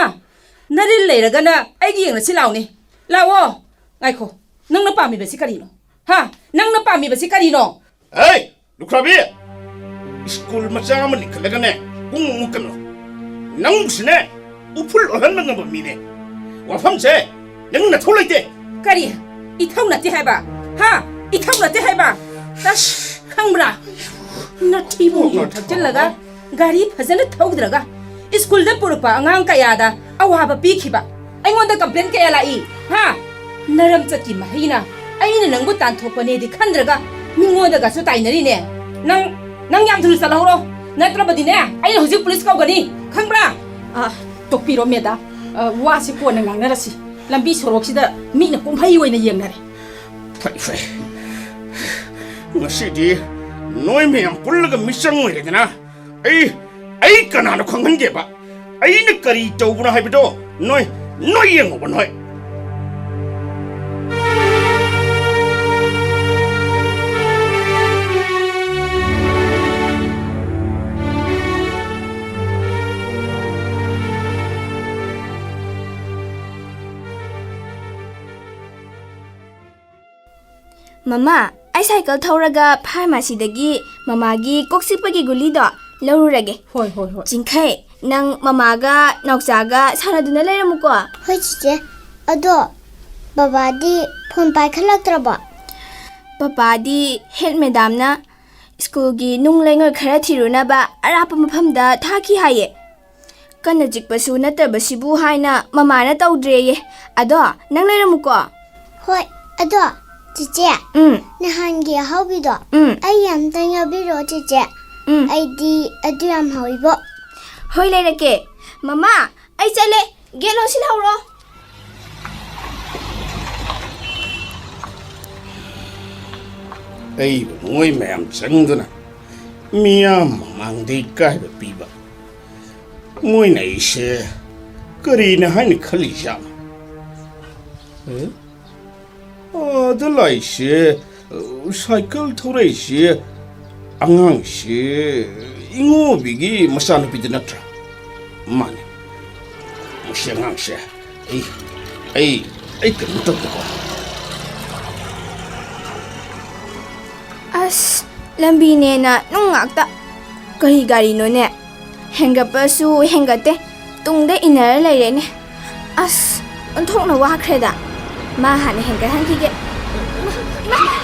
ꯅꯔꯤꯜ ꯂꯩꯔꯒꯅ ꯑꯩꯒꯤ ꯌꯦꯡꯅꯁꯤ ꯂꯥꯎꯅꯦ ꯂꯥꯛꯑꯣ ꯉꯥꯏꯈꯣ ꯅꯪꯅ ꯄꯥꯝꯃꯤꯕꯁꯤ ꯀꯔꯤꯅꯣ ꯍꯥ ꯅꯪꯅ ꯄꯥꯝꯃꯤꯕꯁꯤ ꯀꯔꯤꯅꯣ ꯍꯩ ꯂꯨꯈ꯭ꯔꯥꯕꯤ ꯁ꯭ꯀꯨꯜ ꯃꯆꯥ ꯑꯃ ꯂꯤꯡꯈꯠꯂꯒꯅꯦ ꯄꯨꯡ ꯃꯨꯛꯀꯅꯨ ꯅꯪꯕꯨꯁꯤꯅꯦ ꯎꯐꯨꯜ ꯑꯣꯜꯍꯟꯕ ꯉꯝꯕ ꯃꯤꯅꯦ ꯋꯥꯐꯝꯁꯦ ꯅꯪ ꯅꯊꯧ ꯂꯩꯇꯦ ꯀꯔꯤ ꯏꯊꯧ ꯅꯠꯇꯦ ꯍꯥꯏꯕ ꯍꯥ ꯏꯊꯧ ꯅꯠꯇꯦ ꯍꯥꯏꯕ ꯇꯁ ꯈꯪꯕ꯭ꯔꯥ ꯅꯊꯤꯕꯨ ꯌꯨ ꯊꯛꯆꯤꯜꯂꯒ ꯒꯥꯔꯤ ꯐꯖꯅ ꯊꯧꯗ꯭ꯔꯒ ꯁ꯭ꯀꯨꯜꯗ ꯄꯨꯔꯛꯄ ꯑꯉꯥꯡ ꯀꯌꯥꯗ ꯑꯋꯥꯕ ꯄꯤꯈꯤꯕ ꯑꯩꯉꯣꯟꯗ ꯀꯝꯄ꯭ꯂꯦꯟ ꯀꯌꯥ ꯂꯥꯛꯏ ꯍꯥ ꯅꯔꯝ ꯆꯠꯀꯤ ꯃꯍꯩꯅ ꯑꯩꯅ ꯅꯪꯕꯨ ꯇꯥꯟꯊꯣꯛꯄꯅꯦꯗꯤ ꯈꯟꯗ꯭ꯔꯒ ꯃꯤꯉꯣꯟꯗꯒꯁꯨ ꯇꯥꯏꯅꯔꯤꯅꯦ ꯅꯪ ꯌꯥꯝ ꯊꯨꯅ ꯆꯠꯍꯧꯔꯣ ꯅꯠꯇ꯭ꯔꯕꯗꯤꯅꯦ ꯑꯩꯅ ꯍꯧꯖꯤꯛ ꯄꯨꯂꯤꯁ ꯀꯧꯒꯅꯤ ꯈꯪꯕ꯭ꯔꯥ ꯇꯣꯛꯄꯤꯔꯣ ꯃꯦꯗꯥꯝ ꯋꯥꯁꯤ ꯀꯣꯟꯅ ꯉꯥꯡꯅꯔꯁꯤ ꯂꯝꯕꯤ ꯁꯣꯔꯣꯛꯁꯤꯗ ꯃꯤꯅ ꯀꯨꯝꯍꯩ ꯑꯣꯏꯅ ꯌꯦꯡꯅꯔꯦ ꯐꯩ ꯉꯁꯤꯗꯤ ꯅꯣꯏ ꯃꯌꯥꯝ ꯄꯨꯜꯂꯒ ꯃꯤꯆꯪ ꯑꯣꯏꯔꯦꯗꯅ ꯑꯩ ꯀꯅꯥꯅꯣ ꯈꯪꯍꯟꯒꯦꯕ ꯑꯩꯅ ꯀꯔꯤ ꯇꯧꯕꯅꯣ ꯍꯥꯏꯕꯗꯣ ꯅꯣꯏ ꯌꯦꯡꯉꯣꯕ ꯅꯣꯏ ꯃꯃꯥ ꯑꯩ ꯁꯥꯏꯀꯜ ꯊꯧꯔꯒ ꯐꯥꯔꯃꯥꯁꯤꯗꯒꯤ ꯃꯃꯥꯒꯤ ꯀꯣꯛ ꯆꯤꯛꯄꯒꯤ ꯒꯨꯂꯤꯗꯣ ꯂꯧꯔꯨꯔꯒꯦ ꯍꯣꯏ ꯆꯤꯡꯈꯩ ꯅꯪ ꯃꯃꯥꯒ ꯅꯥꯎꯆꯥꯒ ꯁꯥꯟꯅꯗꯨꯅ ꯂꯩꯔꯝꯃꯨꯀꯣ ꯍꯣꯏ ꯆꯤꯆꯦ ꯑꯗꯣ ꯕꯕꯥꯗꯤ ꯐꯣꯟ ꯄꯥꯏꯈꯠꯂꯛꯇ꯭ꯔꯕꯣ ꯄꯄꯥꯗꯤ ꯍꯦꯠ ꯃꯦꯗꯥꯝꯅ ꯁ꯭ꯀꯨꯜꯒꯤ ꯅꯨꯡ ꯂꯩꯉꯣꯏ ꯈꯔ ꯊꯤꯔꯨꯅꯕ ꯑꯔꯥꯞꯄ ꯃꯐꯝꯗ ꯊꯥꯈꯤ ꯍꯥꯏꯌꯦ ꯀꯟꯅ ꯆꯤꯛꯄꯁꯨ ꯅꯠꯇꯕꯁꯤꯕꯨ ꯍꯥꯏꯅ ꯃꯃꯥꯅ ꯇꯧꯗ꯭ꯔꯦꯌꯦ ꯑꯗꯣ ꯅꯪ ꯂꯩꯔꯝꯃꯨꯀꯣ ꯍꯣꯏ ꯑꯗꯣ Cici. Nahangi haubido. Ai yam tang yabiro cici. Ai di adu yam hauibo. Hoi leirake. Mama, ai chale. Gelo silhauro. Ai ngoi mem changduna miyam mangdei kai ba piba ngoi nei she kari na hain khali jam da lai she cycle thore she angang she ingo bigi masan pidna tra mane mushangang she ai kan to ko As, lambi ne na nung ngakta. Kari gari no ne. Henga pa su henga te. Tung de inar lai re ne. As, unthok na wa kreda. Ma han henga han kige.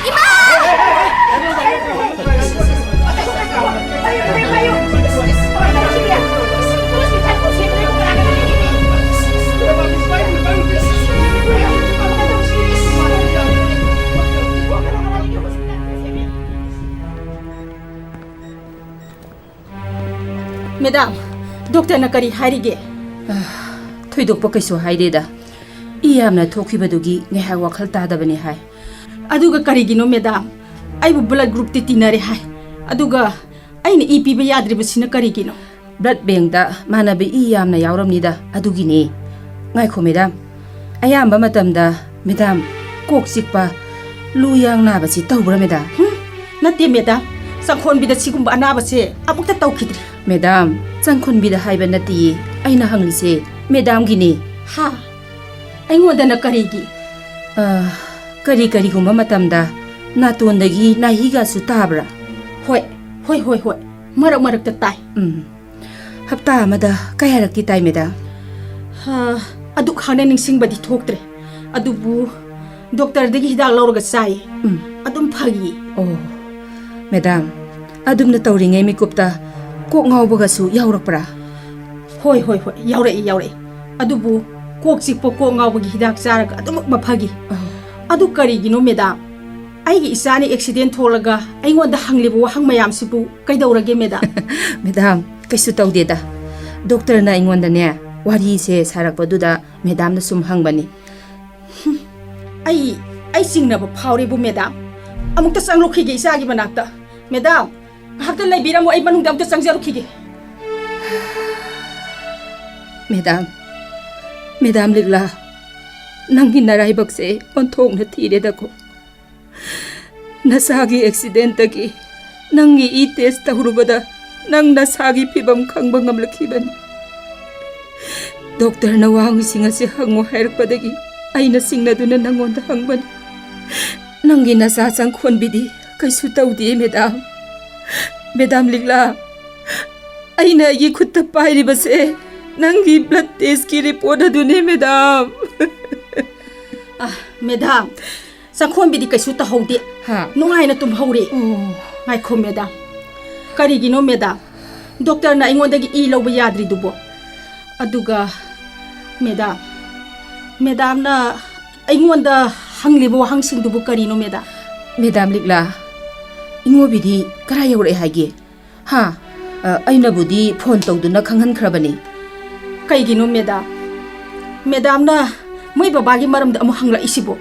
Ima! Madam, doctor na kari harige. Thoidokpa kaisu haideda. Iyamna thokhibadugi ngeha wakhal tadabani hai. Aduga karigino madam. Ai blood group ti tinare hai. Aduga aina EP ba yadribasina karigino. Blood bank da manabi iyamna yawramnida adugini. Ngaikho madam. Ayamba matamda madam kok sikpa luyang nabasi tawbra madam. Natte madam. Sangkhon bida sigumba anabase amukta tawkhidri. Madam, changkhon bida haiba nati aina hanglise madam gini. Ha. Aingoda na karigi. Kari gumba matamda natondagi nahiga su tabra. Hoi. Marak ta tai. Hapta amada kayarakti tai madam. Ha, adu khane ningsing badi thoktre. Adubu doctor dagi hidak lawraga sai. Adum phagi. Oh. Madam, adumna tawringai mikupta kok ngawbagasu yawrakpra. Hoi, yawre. Adubu kok sikpo kok ngawbagi hidak charaga adumuk maphagi. Adu karigino madam. Aigi isani accident tholaga aingonda hanglibu wahang mayam sibu kaidawrage madam. Madam, kaisu tawdeda. Doctor na aingonda ne wari se sarakpaduda madam na sum hangbani. Ai singnaba phawribu madam. Amukta sanglokige isagi manakta. Madam, hakta laibiramo ai manungda amukta sangjarukige. Madam ligla. Nangi naraibakse onthong na tireda ko. Nasagi accident taki nangi test tahurubada nang nasagi pibam khangba ngamlakhibani. Doctor na wang singasi hango hairpadagi aina singnaduna nangonda hangbani. Nangi nasa changkhon bidi kaisu tawdi madam. Madam ligla. Aina yi khutta pairi base nangi blood test ki report adune madam. Madam, sangkhon bidi kaisu tahawdi. Ha. Nungai na tumhawri. Ngai kho madam. Karigino madam. Doctor na ingondagi lawba yadri dubo. Aduga madam na ingonda hanglibo hangsing dubo karino madam. Madam ligla. Ingobidi kara yawre haige. Ha. Aina budi phone tawduna khanghan khrabani. Kaigino madam na moi babagi maramda amu hangla isibo.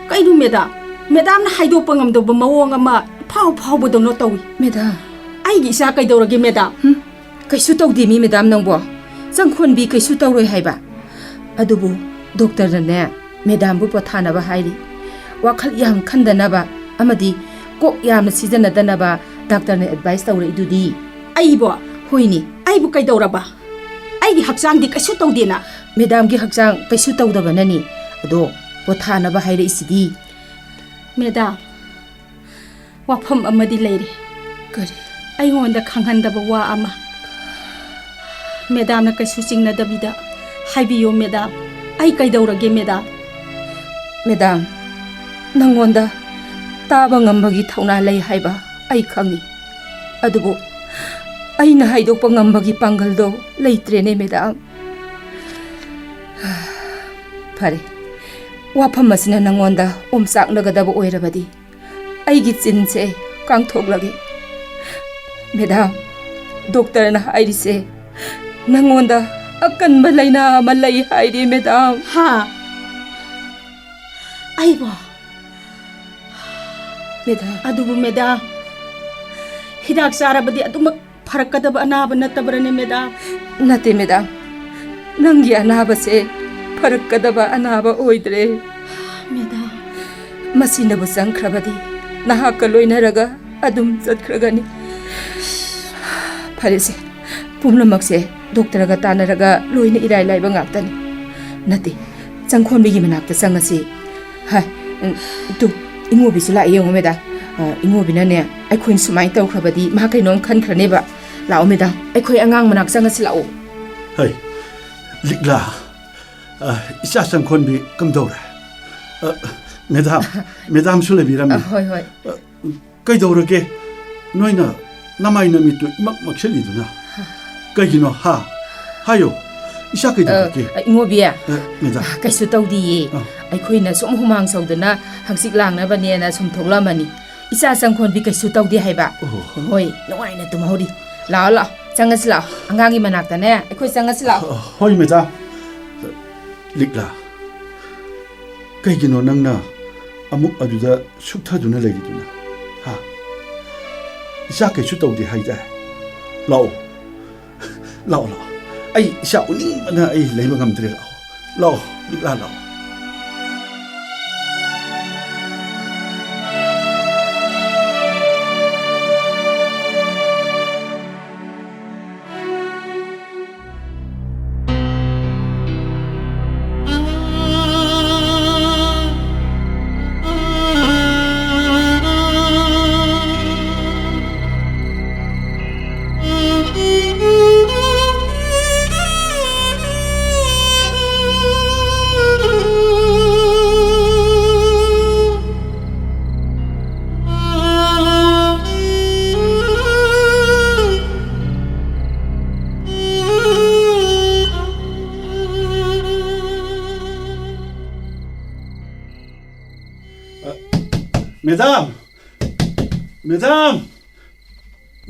Kainu madam na haidopa ngamdoba mawong ama phau bodawno tawi. Madam. Aigi isa kaidawrage madam. Kaisu tawdi mi madam nangbo. Changkhon bi kaisu tawroi haiba. Adubu doctor na madam bu pathanaba hairi. Wakhal yam khandanaba amadi kok yamna sijanadana doctor na advice tawre idudi. Aibo hoini. Aibu kaidawraba. Aigi haksang di kaisu tawdena. Madam gi haksang kaisu tawdaba nani. Ado pathanaba hairi isidi. Madam. Wafam amadi leire. Kari. Aingonda khanghandaba wa ama. Madam na kaisu singnadabida. Haibiyo madam. Ai kaidawrage madam. Madam. Nangonda taba ngambagi thauna lei haiba ai khangi. Adubu aina haidokpa ngambagi pangaldo leitrene madam. Phare. ꯋꯥꯐꯝ ꯑꯁꯤꯅ ꯅꯪꯉꯣꯟꯗ ꯑꯣꯝꯆꯥꯛꯅꯒꯗꯕ ꯑꯣꯏꯔꯕꯗꯤ ꯑꯩꯒꯤ ꯆꯤꯟꯁꯦ ꯀꯥꯡꯊꯣꯛꯂꯒꯦ ꯃꯦꯗꯥꯝ ꯗꯣꯛꯇꯔꯅ ꯍꯥꯏꯔꯤꯁꯦ ꯅꯪꯉꯣꯟꯗ ꯑꯀꯟꯕ ꯂꯩꯅꯥ ꯑꯃ ꯂꯩ ꯍꯥꯏꯔꯤ ꯃꯦꯗꯥꯝ ꯍꯥ ꯑꯩꯕꯣ ꯃꯦꯗꯥꯝ ꯑꯗꯨꯕꯨ ꯃꯦꯗꯥꯝ ꯍꯤꯗꯥꯛ ꯆꯥꯔꯕꯗꯤ ꯑꯗꯨꯃꯛ ꯐꯔꯛꯀꯗꯕ ꯑꯅꯥꯕ ꯅꯠꯇꯕ꯭ꯔꯅꯦ ꯃꯦꯗꯥꯝ ꯅꯠꯇꯦ ꯃꯦꯗꯥꯝ ꯅꯪꯒꯤ ꯑꯅꯥꯕꯁꯦ ꯐꯔꯛꯀꯗꯕ ꯑꯅꯥꯕ ꯑꯣꯏꯗ꯭ꯔꯦ ꯃꯦꯗꯥꯝ ꯃꯁꯤꯅꯕꯨ ꯆꯪꯈ꯭ꯔꯕꯗꯤ ꯅꯍꯥꯛꯀ ꯂꯣꯏꯅꯔꯒ ꯑꯗꯨꯝ ꯆꯠꯈ꯭ꯔꯒꯅꯤ ꯐꯔꯦꯁꯦ ꯄꯨꯝꯅꯃꯛꯁꯦ ꯗꯣꯛꯇꯔꯒ ꯇꯥꯟꯅꯔꯒ ꯂꯣꯏꯅ ꯏꯔꯥꯏ ꯂꯥꯏꯕ ꯉꯥꯛꯇꯅꯤ ꯅꯠꯇꯦ ꯆꯪꯈꯣꯟꯕꯤꯒꯤ ꯃꯅꯥꯛꯇ ꯆꯪꯉꯁꯤ ꯍꯥꯏ ꯇꯨ ꯏꯉꯣꯕꯤꯁꯨ ꯂꯥꯛꯑꯦ ꯌꯦꯡꯉꯣ ꯃꯦꯗꯥꯝ ꯏꯉꯣꯕꯤꯅꯅꯦ ꯑꯩꯈꯣꯏꯅ ꯁꯨꯃꯥꯏꯅ ꯇꯧꯈ꯭ꯔꯕꯗꯤ ꯃꯥ ꯀꯩꯅꯣꯝ ꯈꯟꯈ꯭ꯔꯅꯦꯕ ꯂꯥꯛꯑꯣ ꯃꯦꯗꯥꯝ ꯑꯩꯈꯣꯏ ꯑꯉꯥꯡ ꯃꯅꯥꯛ ꯆꯪꯉꯁꯤ ꯂꯥꯛꯑꯣ ꯍꯩ ꯂꯤꯛꯂꯥ ꯏꯆꯥ ꯆꯪꯈꯣꯟꯕꯤ ꯀꯝꯗꯧꯔꯦ ꯃꯦꯗꯥꯝꯁꯨ ꯂꯩꯕꯤꯔꯝꯃꯤ ꯍꯣꯏ ꯍꯣꯏ ꯀꯩꯗꯧꯔꯒꯦ ꯅꯣꯏꯅ ꯅꯃꯥꯏ ꯅꯃꯤꯠꯇꯨ 이막 ꯃꯛꯁꯤꯜꯂꯤꯗꯨꯅ ꯀꯩꯒꯤꯅꯣ 하요 이샤 ꯀꯩꯗꯧꯔꯒꯦ 이ꯉꯣꯕꯤ ꯃꯦꯗꯥꯝ ꯀꯩꯁꯨ ꯇꯧꯗꯤꯌꯦ ꯑꯩꯈꯣꯏꯅ ꯁꯨꯝ ꯍꯨꯃꯥꯡ ꯁꯧꯗꯅ ꯍꯪꯆꯤꯛ ꯂꯥꯡꯅꯕꯅꯦꯅ ꯁꯨꯝ ꯊꯣꯛꯂꯝꯃꯅꯤ ꯏꯆꯥ ꯆꯪꯈꯣꯟꯕꯤ ꯀꯩꯁꯨ ꯇꯧꯗꯦ ꯍꯥꯏꯕ ꯍꯣꯏ ꯅꯨꯡꯉꯥꯏꯅ ꯇꯨꯝꯍꯧꯔꯤ ꯂꯥꯛꯑꯣ ꯂꯥꯛꯑꯣ ꯆꯪꯉꯁꯤ ꯂꯥꯛꯑꯣ ꯑꯉꯥꯡꯒꯤ ꯃꯅꯥꯛꯇꯅꯦ ꯑꯩꯈꯣꯏ ꯆꯪꯉꯁꯤ ꯂꯥꯛꯑꯣ ꯍꯣꯏ ꯃꯦꯗꯥꯝ ꯂꯤꯛꯂꯥ ꯀꯩꯒꯤꯅꯣ ꯅꯪꯅ ꯑꯃꯨꯛ ꯑꯗꯨꯗ ꯁꯨꯛꯊꯗꯨꯅ ꯂꯩꯔꯤꯗꯨꯅ 이샤 ꯀꯩꯁꯨ ꯇꯧꯗꯦ ꯍꯥꯏꯗꯥꯏ ꯂꯥꯛꯑꯣ ꯑꯩ 이샤 우닝ꯕꯅ ꯑꯩ ꯂꯩꯕ ꯉꯝꯗ꯭ꯔꯦ ꯂꯥꯛꯑꯣ ꯂꯤꯛꯂꯥ ꯂꯥꯛꯑꯣ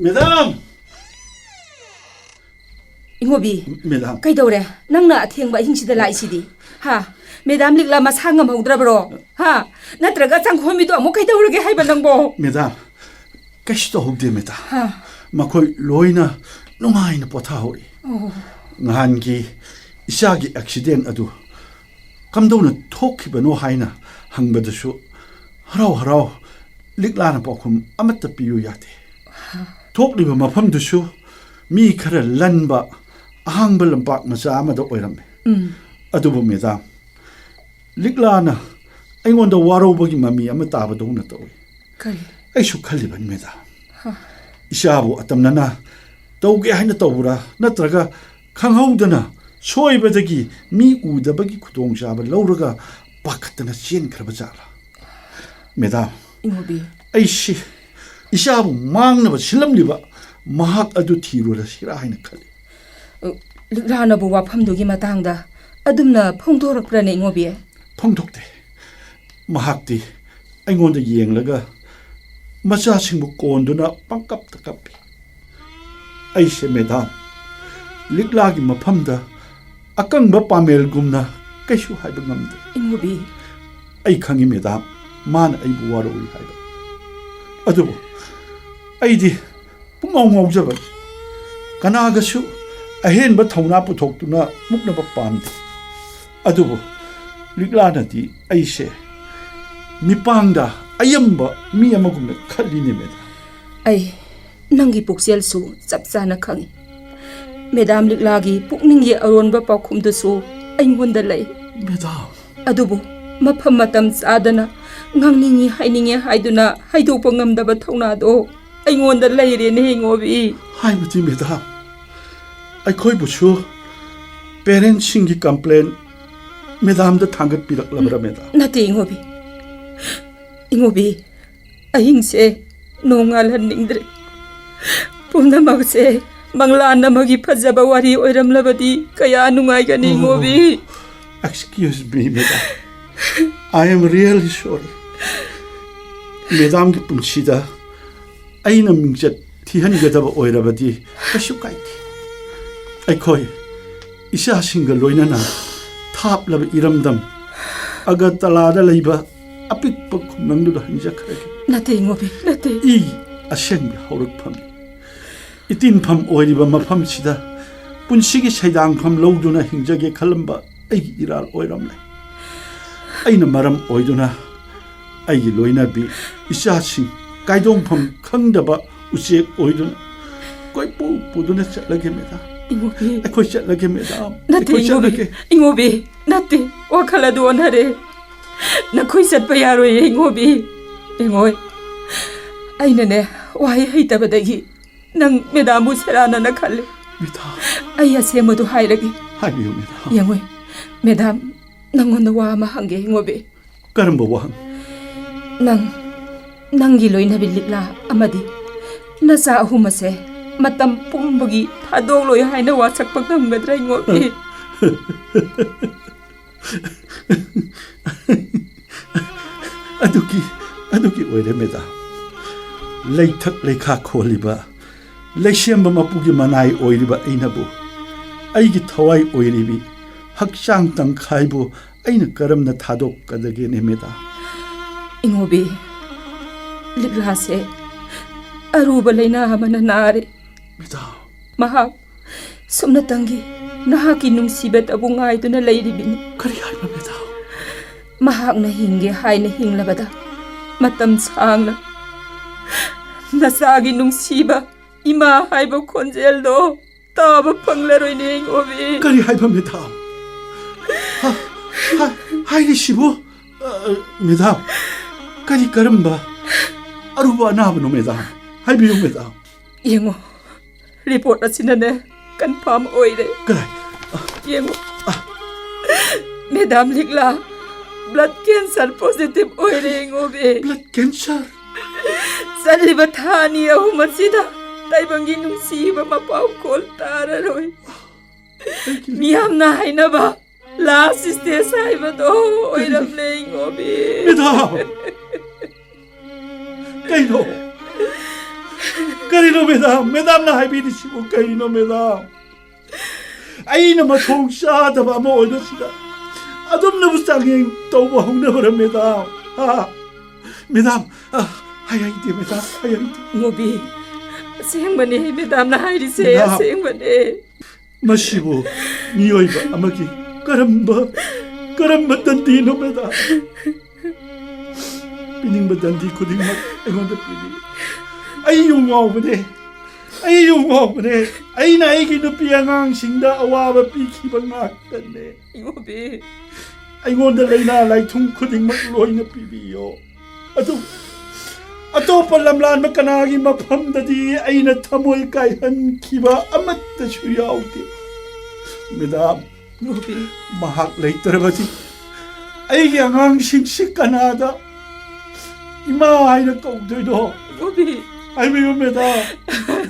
메담! 이모비, 메담. 그이더래? 낭나 아티행바 힝시다 라이시디. 하, 메담 릭라 마상가 먹더라브로. 하, 나트라가 장코미도 아무 그이더르게 하이바 낭보. 메담, 까시도 없대 메다. 하, 마코이 로이나 농아이나 포타호리. 나한기 이샤기 액시덴 아두. 감도는 토키바노 하이나 항바드슈 하라오 릭라나 포쿰 아마따 비유 야데. ꯊꯣꯛꯂꯤꯕ ꯃꯐꯝꯗꯨꯁꯨ ꯃꯤ ꯈꯔ ꯂꯟꯕ ꯑꯍꯥꯡꯕ ꯂꯝꯄꯥꯛ ꯃꯆꯥ ꯑꯃꯗ ꯑꯣꯏꯔꯝꯃꯦ ꯑꯗꯨꯕꯨ ꯃꯦꯗꯥꯝ ꯂꯤꯛꯂꯥꯅ ꯑꯩꯉꯣꯟꯗ ꯋꯥꯔꯧꯕꯒꯤ ꯃꯃꯤ ꯑꯃ ꯇꯥꯕꯗꯧꯅ ꯇꯧꯏ ꯀꯔꯤ ꯑꯩꯁꯨ ꯈꯜꯂꯤꯕꯅꯤ ꯃꯦꯗꯥꯝ ꯏꯆꯥꯕꯨ ꯑꯇꯝꯅꯅ ꯇꯧꯒꯦ ꯍꯥꯏꯅ ꯇꯧꯕ꯭ꯔꯥ ꯅꯠꯇ꯭ꯔꯒ ꯈꯪꯍꯧꯗꯅ ꯁꯣꯏꯕꯗꯒꯤ ꯃꯤ ꯎꯗꯕꯒꯤ ꯈꯨꯗꯣꯡꯆꯥꯕ ꯂꯧꯔꯒ ꯄꯥꯈꯠꯇꯅ ꯆꯦꯟꯈ꯭ꯔꯕ ꯖꯥꯠꯂꯥ ꯃꯦꯗꯥꯝ 이모비 ꯑꯩꯁꯤ 이샤부 망나바 실람리바 마학 아두 티로라 시라하이나 칼리 릭라나부 와팜도기 마땅다 아둠나 퐁도럭브라네 이모비 펑독대 마학디 아이곤데 이행라가 마차싱부 꼰도나 빵깝다 깝비 아이세 메다 릭라기 마팜다 아깡바 파멜굼나 까슈 하이바 남데 이모비 아이 칸기 메다 만 아이부 와로이 하이바 아두부 ꯑꯩꯗꯤ ꯄꯨꯡꯉꯥꯎ ꯉꯥꯎꯖꯕꯅꯤ ꯀꯅꯥꯒꯁꯨ ꯑꯍꯦꯟꯕ ꯊꯧꯅꯥ ꯄꯨꯊꯣꯛꯇꯨꯅ ꯃꯨꯛꯅꯕ ꯄꯥꯝꯗꯦ ꯑꯗꯨꯕꯨ ꯂꯤꯛꯂꯥꯅꯗꯤ ꯑꯩꯁꯦ ꯃꯤꯄꯥꯡꯗ ꯑꯌꯝꯕ ꯃꯤ ꯑꯃꯒꯨꯝꯅ ꯈꯜꯂꯤꯅꯦ ꯃꯦꯗꯥꯝ ꯑꯩ ꯅꯪꯒꯤ ꯄꯨꯛꯆꯦꯜꯁꯨ ꯆꯞ ꯆꯥꯅ ꯈꯪꯏ ꯃꯦꯗꯥꯝ ꯂꯤꯛꯂꯥꯒꯤ ꯄꯨꯛꯅꯤꯡꯒꯤ ꯑꯔꯣꯟꯕ ꯄꯥꯎꯈꯨꯝꯗꯨꯁꯨ ꯑꯩꯉꯣꯟꯗ ꯂꯩ ꯃꯦꯗꯥꯝ ꯑꯗꯨꯕꯨ ꯃꯐꯝ ꯃꯇꯝ ꯆꯥꯗꯅ ꯉꯥꯡꯅꯤꯡꯉꯤ ꯍꯥꯏꯅꯤꯡꯉꯤ ꯍꯥꯏꯗꯨꯅ ꯍꯥꯏꯗꯣꯛꯄ ꯉꯝꯗꯕ ꯊꯧꯅꯥꯗꯣ ꯑꯩꯉꯣꯟꯗ ꯂꯩꯔꯦꯅꯦ ꯏꯉꯣꯕꯤ ꯍꯥꯏꯕꯗꯤ ꯃꯦꯗꯥꯝ ꯑꯩꯈꯣꯏꯕꯨꯁꯨ ꯄꯦꯔꯦꯟꯠꯁꯤꯡꯒꯤ ꯀꯝꯄ꯭ꯂꯦꯟ ꯃꯦꯗꯥꯝꯗ ꯊꯥꯡꯒꯠꯄꯤꯔꯛꯂꯕ꯭ꯔꯥ ꯃꯦꯗꯥꯝ ꯅꯠꯇꯦ ꯏꯉꯣꯕꯤ ꯑꯍꯤꯡꯁꯦ ꯅꯣꯡꯉꯥꯜꯍꯟꯅꯤꯡꯗ꯭ꯔꯦ ꯄꯨꯝꯅꯃꯛꯁꯦ ꯃꯪꯂꯥꯟ ꯑꯃꯒꯤ ꯐꯖꯕ ꯋꯥꯔꯤ ꯑꯣꯏꯔꯝꯂꯕꯗꯤ ꯀꯌꯥ ꯅꯨꯡꯉꯥꯏꯒꯅꯤ ꯏꯉꯣꯕꯤ Excuse me, madam. I am really sorry. Madam ki punsida aina mingjat thihan gadaba oirabadi kasu kaiti. Aikoi isa singa loinana thap laba iramdam agartalada leiba apikpa khumnangdu da hanjakhrage. Nate ngobi nate. I aseng haurakpham. Itin pham oiriba mafam sida punsigi saidang pham lowduna hingjage khalamba ai iral oiramle. Aina maram oiduna ai loina bi isa sing kaidong pham khangdaba usek oiduna koi pu puduna chatlage meda. Ingobi. Akoi chatlage meda. Nate ingobi. Ingobi. Nate. Wakhala do onare. Nakoi satpa yaroy ingobi. Ingoi. Aina ne wai haitabadagi nang medamu serana na khalle. Meda. Ai asemadu hairagi. Haibiyo meda. Yangoi. Medam nangonda wa ma hange ingobi. Karamba wahang. Nangi loina bilikla amadi nasa ahumase matam pumbagi thadong loy haina wasak panghamgadra ingobi. Aduki oire meda. Leithak lekha kholiba leishemba mapugi manai oiriba ainabu aigi thawai oiribi hakchang tang khaibu aina karamna thadok kadage ne meda. Ingobi likla se aruba leina hamana nare Meda. Mahak somna tangi nahaki nungsibet abungai tuna leiribini. Kari haiba meda. Mahak na hinge haina hinglabada matam sangna nasagi nungsiba ima haiba konjel do taba panglaroy ni ingobi. Kari haiba meda. Hairi shibu meda. Kari karamba aruba anabano meda. Haibiyo meda. Yengo report asinane confirm oire. Kari. Yengo Madam likla blood cancer positive oire ingobi. Blood cancer. Saliba thani ahumasida taibangi nungsiba mapau kol tararoy. Miyam na hainaba last stage haiba do oiram le ingobi. Meda. Kaino. Karino madam. Madam na haibidi sibo kaino madam. Aina mathong shadaba ama oida sida. Adum na bustangin tawba hongna bara madam. Madam. Hayaydi madam. Hayaydi. Ngobi asengmane madam na hairi se Madam. asengmane. Masibo miyoiba amagi karamba dandino madam. Piningba dandi khudingmak engonda pini. Ayung ngawbane. Aina aigi nupi angang singda awaba pikhiba ngakane. Ngobi Aingonda leina laithung khudingmak loina pibiyo. Atopa lamlan makanagi maphamdadi aina thamoi kaihan khiba amatta chu yaude. Madam. Ngobi Mahak leitarabati aigi angang singsik kanada ima aina kaugdoido. Ngobi Ai biyo meda.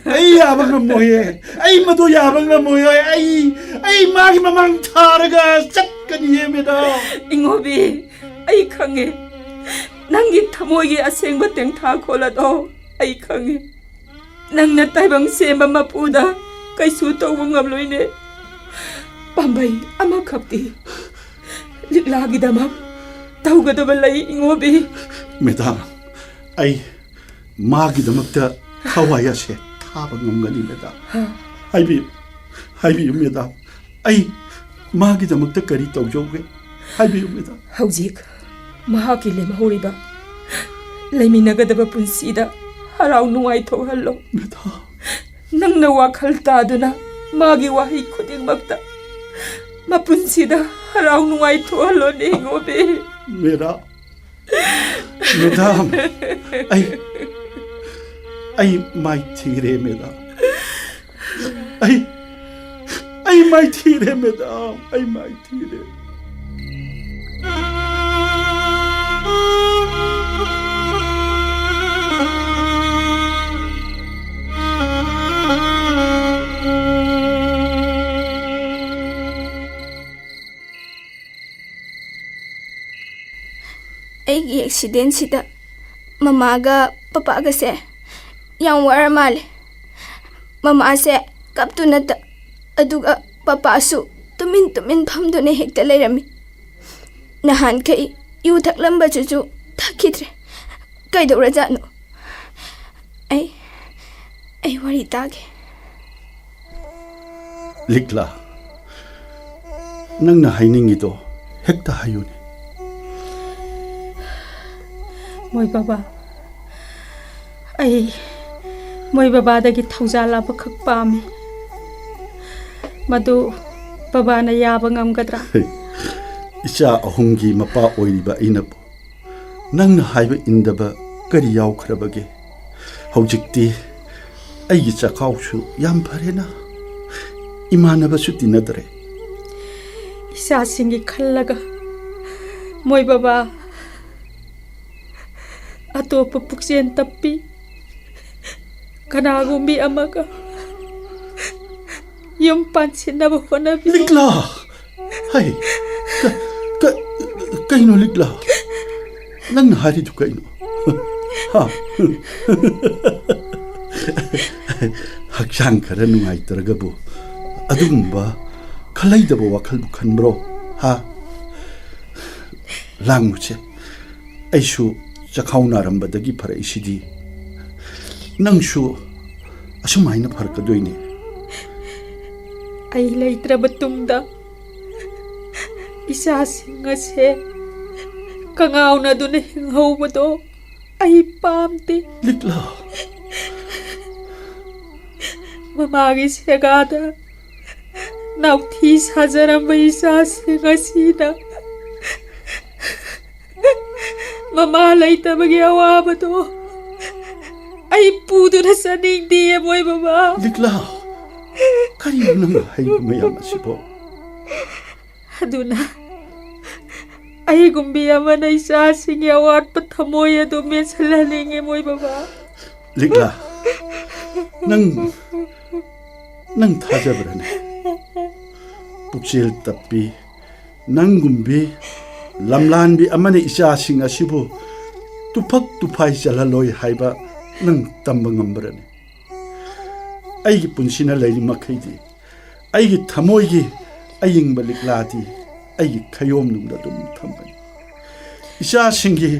Ai yabang moye. Ai madu yabang moye. Ai magi mamang tharaga chatkani meda. Ngobi ai khange nangi thamogi asengba tengtha khola do ai khange nangna taibang semba mapuda kaisu tawba ngamloine pambai ama khapti liklagi damam tawgadaba lai ingobi. Meda. Ai magi damakta thawaya se thaba ngamgani meda. Hai biyo meda. Ai magi damakta kari tawjoge. Hai biyo meda. Haujik mahaki lemahoriba leiminagadaba punsida harau nungai thohallo. Meda. Nangna wakhal taduna magi wahi khudingmakta mapunsida harau nungai thohallo ne ngobe. Meda. Madam. Ai mai thire meda. Ai mai thire madam. Ai mai thire. ꯑꯩꯒꯤ ꯑꯦꯛꯁꯤꯗꯦꯟꯁꯤꯗ ꯃꯃꯥꯒ ꯄꯄꯥꯒꯁꯦ ꯌꯥꯝ ꯋꯥꯔ ꯃꯥꯜꯂꯦ ꯃꯃꯥꯁꯦ ꯀꯞꯇꯨꯅꯇ ꯑꯗꯨꯒ ꯄꯄꯥꯁꯨ ꯇꯨꯃꯤꯟ ꯐꯝꯗꯨꯅ ꯍꯦꯛꯇ ꯂꯩꯔꯝꯃꯤ ꯅꯍꯥꯟꯈꯩ ꯌꯨ ꯊꯛꯂꯝꯕꯁꯨ ꯊꯛꯈꯤꯗ꯭ꯔꯦ ꯀꯩꯗꯧꯔꯖꯥꯠꯅꯣ ꯑꯩ ꯋꯥꯔꯤ ꯇꯥꯒꯦ ꯂꯤꯛꯂꯥ ꯅꯪꯅ ꯍꯥꯏꯅꯤꯡꯉꯤꯗꯣ ꯍꯦꯛꯇ ꯍꯥꯏꯌꯨꯅꯦ ꯃꯣꯏ ꯕꯕꯥ ꯑꯩ ꯃꯣꯏ ꯕꯕꯥꯗꯒꯤ ꯊꯧꯖꯥꯜ ꯑꯃꯈꯛ ꯄꯥꯝꯃꯤ ꯃꯗꯨ ꯕꯕꯥꯅ ꯌꯥꯕ ꯉꯝꯒꯗ꯭ꯔꯥ ꯏꯆꯥ ꯑꯍꯨꯝꯒꯤ ꯃꯄꯥ ꯑꯣꯏꯔꯤꯕ ꯑꯩꯅꯕꯨ ꯅꯪꯅ ꯍꯥꯏꯕ ꯏꯟꯗꯕ ꯀꯔꯤ ꯌꯥꯎꯈ꯭ꯔꯕꯒꯦ ꯍꯧꯖꯤꯛꯇꯤ ꯑꯩꯒꯤ ꯆꯈꯥꯎꯁꯨ ꯌꯥꯝ ꯐꯔꯦꯅ ꯏꯃꯥꯟꯅꯕꯁꯨ ꯇꯤꯟꯅꯗ꯭ꯔꯦ ꯏꯆꯥꯁꯤꯡꯒꯤ ꯈꯜꯂꯒ ꯃꯣꯏ ꯕꯕꯥ ꯑꯇꯣꯞꯄ ꯄꯨꯛꯆꯦꯟ ꯇꯞꯄꯤ ꯀꯅꯥꯒꯨꯝꯕꯤ ꯑꯃꯒ ꯌꯨꯝ ꯄꯥꯟꯁꯤꯟꯅꯕ ꯍꯣꯠꯅꯕꯤ ꯂꯤꯛꯂꯥ ꯍꯩ ꯀꯩꯅꯣ ꯂꯤꯛꯂꯥ ꯅꯪꯅ ꯍꯥꯏꯔꯤꯗꯨ ꯀꯩꯅꯣ ꯍꯛꯆꯥꯡ ꯈꯔ ꯅꯨꯡꯉꯥꯏꯇ꯭ꯔꯒꯕꯨ ꯑꯗꯨꯒꯨꯝꯕ ꯈꯜꯂꯩꯗꯕ ꯋꯥꯈꯜꯕꯨ ꯈꯟꯕ꯭ꯔꯣ ꯂꯥꯡꯉꯨꯁꯦ ꯑꯩꯁꯨ ꯆꯈꯥꯎ ꯅꯥꯔꯝꯕꯗꯒꯤ ꯐꯔꯛꯏꯁꯤꯗꯤ ꯅꯪꯁꯨ ꯑꯁꯨꯃꯥꯏꯅ ꯐꯔꯛꯀꯗꯣꯏꯅꯦ ꯑꯩ ꯂꯩꯇ꯭ꯔꯕ ꯇꯨꯡꯗ ꯏꯆꯥꯁꯤꯡ ꯑꯁꯦ ꯀꯉꯥꯎꯅꯗꯨꯅ ꯍꯤꯡꯍꯧꯕꯗꯣ ꯑꯩ ꯄꯥꯝꯗꯦ ꯂꯤꯛꯂꯥ ꯃꯃꯥꯒꯤ ꯁꯦꯒꯥꯗ ꯅꯥꯎꯊꯤ ꯁꯥꯖꯔꯝꯕ ꯏꯆꯥꯁꯤꯡ ꯑꯁꯤꯅ ꯃꯃꯥ ꯂꯩꯇꯕꯒꯤ ꯑꯋꯥꯕꯗꯣ ꯑꯩ ꯄꯨꯗꯨꯅ ꯆꯠꯅꯤꯡꯗꯦ ꯃꯣꯏ ꯕꯕꯥ ꯂꯤꯛꯂꯥ ꯀꯔꯤꯅꯣ ꯅꯪꯅ ꯍꯥꯏꯕ ꯃꯌꯥꯝ ꯑꯁꯤꯕꯣ ꯑꯗꯨꯅ ꯑꯩꯒꯨꯝꯕꯤ ꯑꯃꯅ ꯏꯆꯥꯁꯤꯡꯒꯤ ꯑꯋꯥꯠꯄ ꯊꯃꯣꯏ ꯑꯗꯨ ꯃꯦꯟꯁꯤꯜꯍꯟꯅꯤꯡꯉꯦ ꯃꯣꯏ ꯕꯕꯥ ꯂꯤꯛꯂꯥ ꯅꯪ ꯊꯥꯖꯕ꯭ꯔꯅꯦ ꯄꯨꯛꯆꯦꯜ ꯇꯞꯄꯤ ꯅꯪꯒꯨꯝꯕꯤ ꯂꯝꯂꯥꯟꯕꯤ ꯑꯃꯅ ꯏꯆꯥꯁꯤꯡ ꯑꯁꯤꯕꯨ ꯇꯨꯐꯛ ꯇꯨꯐꯥꯏ ꯆꯜꯍꯜꯂꯣꯏ ꯍꯥꯏꯕ ꯅꯪ ꯇꯝꯕ ꯉꯝꯕ꯭ꯔꯅꯦ ꯑꯩꯒꯤ ꯄꯨꯟꯁꯤꯅ ꯂꯩꯔꯤ ꯃꯈꯩꯗꯤ ꯑꯩꯒꯤ ꯊꯃꯣꯏꯒꯤ ꯑꯌꯤꯡꯕ ꯂꯤꯛꯂꯥꯗꯤ ꯑꯩꯒꯤ ꯈꯌꯣꯝꯅꯨꯡꯗ ꯑꯗꯨꯝ ꯊꯝꯕꯅꯤ ꯏꯆꯥꯁꯤꯡꯒꯤ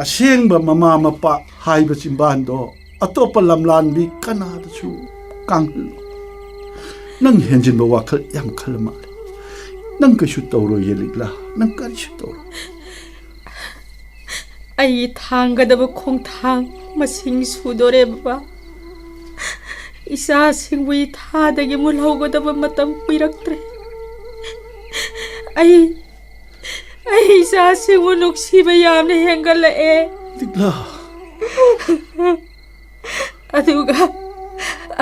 ꯑꯁꯦꯡꯕ ꯃꯃꯥ ꯃꯄꯥ ꯍꯥꯏꯕ ꯆꯤꯝꯕꯥꯟꯗꯣ ꯑꯇꯣꯞꯄ ꯂꯝꯂꯥꯟꯕꯤ ꯀꯅꯥꯗꯁꯨ ꯀꯥꯡꯍꯜꯂꯣ ꯅꯪ ꯍꯦꯟꯖꯤꯟꯕ ꯋꯥꯈꯜ ꯌꯥꯝ ꯈꯜꯂ ꯃꯥꯜꯂꯦ ꯅꯪ ꯀꯩꯁꯨ ꯇꯧꯔꯣꯏꯌꯦ ꯂꯤꯛꯂꯥ ꯅꯪ ꯀꯔꯤꯁꯨ ꯇꯧꯔꯣꯏ ꯑꯩ ꯊꯥꯡꯒꯗꯕ ꯈꯣꯡꯊꯥꯡ ꯃꯁꯤꯡ ꯁꯨꯗꯣꯔꯦ ꯕꯕꯥ ꯏꯆꯥꯁꯤꯡꯕꯨ ꯏꯊꯥꯗꯒꯤ ꯃꯨꯜꯍꯧꯒꯗꯕ ꯃꯇꯝ ꯀꯨꯏꯔꯛꯇ꯭ꯔꯦ ꯑꯩ ꯏꯆꯥꯁꯤꯡꯕꯨ ꯅꯨꯡꯁꯤꯕ ꯌꯥꯝꯅ ꯍꯦꯟꯒꯠꯂꯛꯑꯦ ꯂꯤꯛꯂꯥ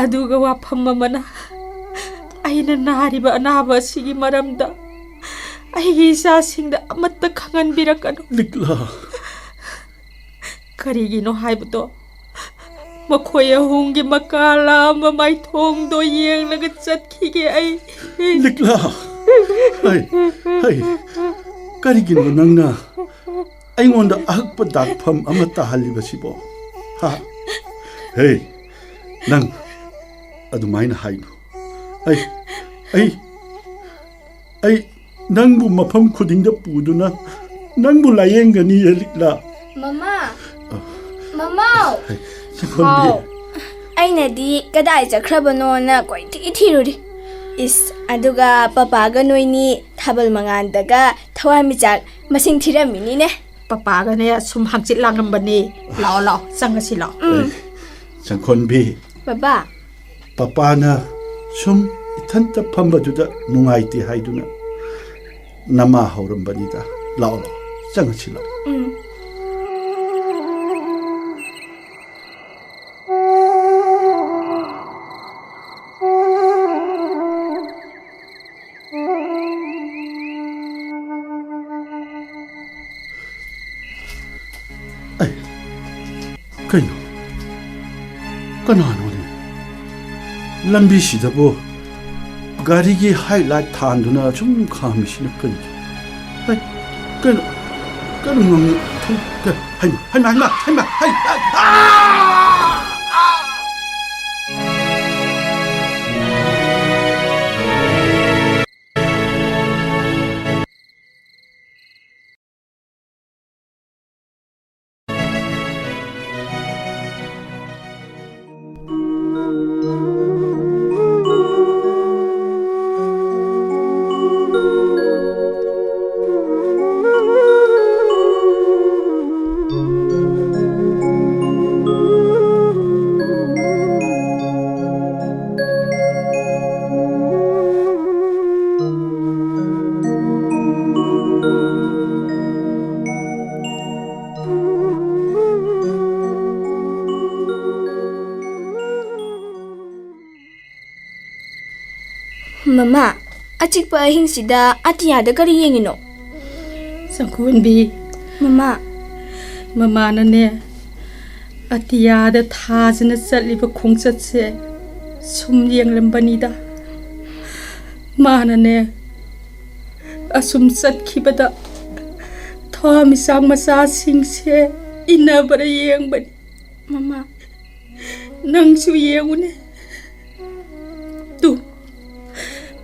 ꯑꯗꯨꯒ ꯋꯥꯐꯝ ꯑꯃꯅ ꯑꯩꯅ ꯅꯥꯔꯤꯕ ꯑꯅꯥꯕ ꯑꯁꯤꯒꯤ ꯃꯔꯝꯗ ꯑꯩꯒꯤ ꯏꯆꯥꯁꯤꯡꯗ ꯑꯃꯠꯇ ꯈꯪꯍꯟꯕꯤꯔꯛꯀꯅꯨ ꯂꯤꯛꯂꯥ ꯀꯔꯤꯒꯤꯅꯣ ꯍꯥꯏꯕꯗꯣ ꯃꯈꯣꯏ ꯑꯍꯨꯝꯒꯤ ꯃꯀꯥ ꯂꯥꯝꯕ ꯃꯥꯏꯊꯣꯡꯗꯣ ꯌꯦꯡꯂꯒ ꯆꯠꯈꯤꯒꯦ ꯑꯩ ꯂꯤꯛꯂꯥ ꯍꯩ ꯀꯔꯤꯒꯤꯅꯣ ꯅꯪꯅ ꯑꯩꯉꯣꯟꯗ ꯑꯍꯛꯄ ꯗꯥꯛꯐꯝ ꯑꯃ ꯇꯥꯍꯜꯂꯤꯕꯁꯤꯕꯣ ꯍꯦ ꯅꯪ ꯑꯗꯨꯃꯥꯏꯅ ꯍꯥꯏꯅꯨ ꯑꯩ ꯅꯪꯕꯨ ꯃꯐꯝ ꯈꯨꯗꯤꯡꯗ ꯄꯨꯗꯨꯅ ꯅꯪꯕꯨ ꯂꯥꯌꯦꯡꯒꯅꯤ ꯂꯤꯛꯂꯥ ꯃꯃꯥꯎ ꯆꯈꯣꯟꯕꯤ ꯑꯩꯅꯗꯤ ꯀꯗꯥꯏ ꯆꯠꯈ꯭ꯔꯕꯅꯣꯅ ꯀꯣꯏꯊꯤ ꯊꯤꯔꯨꯔꯤ ꯑꯗꯨꯒ ꯄꯄꯥꯒ ꯅꯣꯏꯅꯤ ꯊꯥꯕꯜ ꯃꯉꯥꯟꯗꯒ ꯊꯋꯥꯟꯃꯤꯆꯥꯛ ꯃꯁꯤꯡ ꯊꯤꯔꯝꯃꯤꯅꯤꯅꯦ ꯄꯄꯥꯒꯅꯦ ꯁꯨꯝ ꯍꯪꯆꯤꯠ ꯂꯥꯡꯂꯝꯕꯅꯤ ꯂꯥꯛꯑꯣ ꯆꯪꯉꯁꯤ ꯂꯥꯛꯑꯣ ꯆꯪꯈꯣꯟꯕꯤ ꯕꯕꯥ ꯄꯄꯥꯅ ꯁꯨꯝ ꯏꯊꯟꯇ ꯐꯝꯕꯗꯨꯗ ꯅꯨꯡꯉꯥꯏꯇꯦ ꯍꯥꯏꯗꯨꯅ ꯅꯃꯥ ꯍꯧꯔꯝꯕꯅꯤꯗ ꯂꯥꯛꯑꯣ ꯆꯪꯉꯁꯤ ꯂꯥꯛꯑꯣ ꯀꯩꯅꯣ ꯀꯅꯥꯅꯣꯅꯦ ꯂꯝꯕꯤꯁꯤꯗꯕꯨ ꯒꯥꯔꯤꯒꯤ ꯍꯥꯏꯂꯥꯏꯠ ꯊꯥꯟꯗꯨꯅ ꯁꯨꯝ ꯈꯥꯝꯃꯤꯁꯤꯅ ꯀꯩꯅꯣ ꯀꯩꯅꯣ Mama, achik pa ahing sida atiyada kari yengino. Sangkunbi, Mama, mamana atiyada thajana chatliba khongchatse sum yenglambanida. Mana asum chatkibada thaw misang masa singse inabara yengbani. Mama, Nangsu yengune. Tu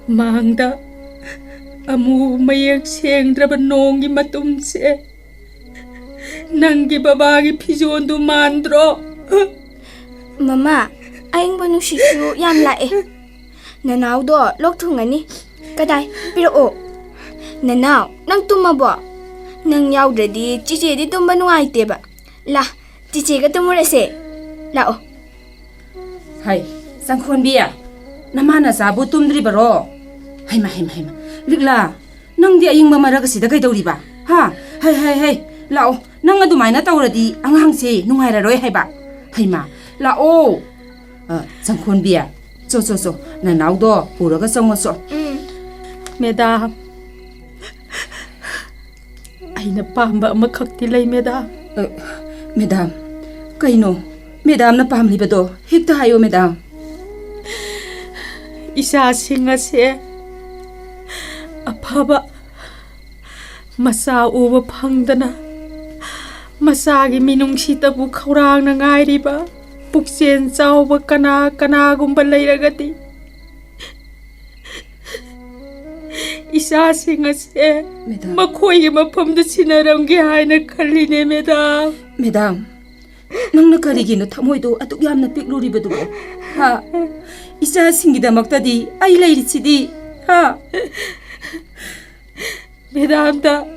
Mangda amu mayak sengdraba nongi matumse nangi babagi pijondu mandro. Mama, aing ba nushisu yam lae. Nanaw do lok thungani. Kadai, pero o. Nanaw, nang tumabo. Nang yawdradi chiche di tumba nuwaite ba. La, chiche ka tumurase. Lao. Hai, Sangkhonbi ya. Namana sabu tumdri baro. Hai ma. Ligla, nang di aying mamaraga sida kay dawriba. Ha, hai. Lao, nang adumaina tawradi anghang se nungairaroi hai ba. Hai ma, lao. Sangkhonbi ya. So. Nanaw do puraga songoso. Madam, aina pamba amakhakti lay madam. Madam, kaino? Madam na pamlibado. Hikta hayo madam. Isa singase apaba masa uwa phangdana masagi minungsitabu khaurang na ngairiba puksen chawba kana gumba leiragati isa singase makhoy mafamda sinaramge haina khalline Madam, nangna karigino thamoido atuk yamna pikluribadu ha isa singidamaktadi ai leiritsidi ha Madam da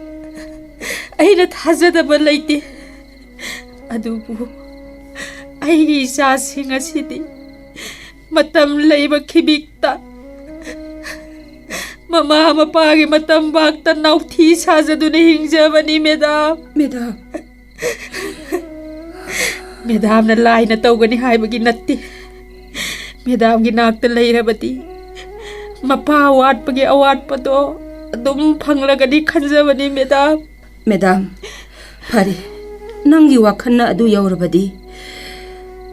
aina thajadaba leite adubu ai isa singasidi matam leiba khibikta mama mapagi matam bakta nauthi sajaduna hingjabani madam na laina tawgani haibagi natti madam gi nakta leirabati mapa watpagi awatpado adum phanglagani khanjabani madam phari nangi wakhanna adu yaurabadi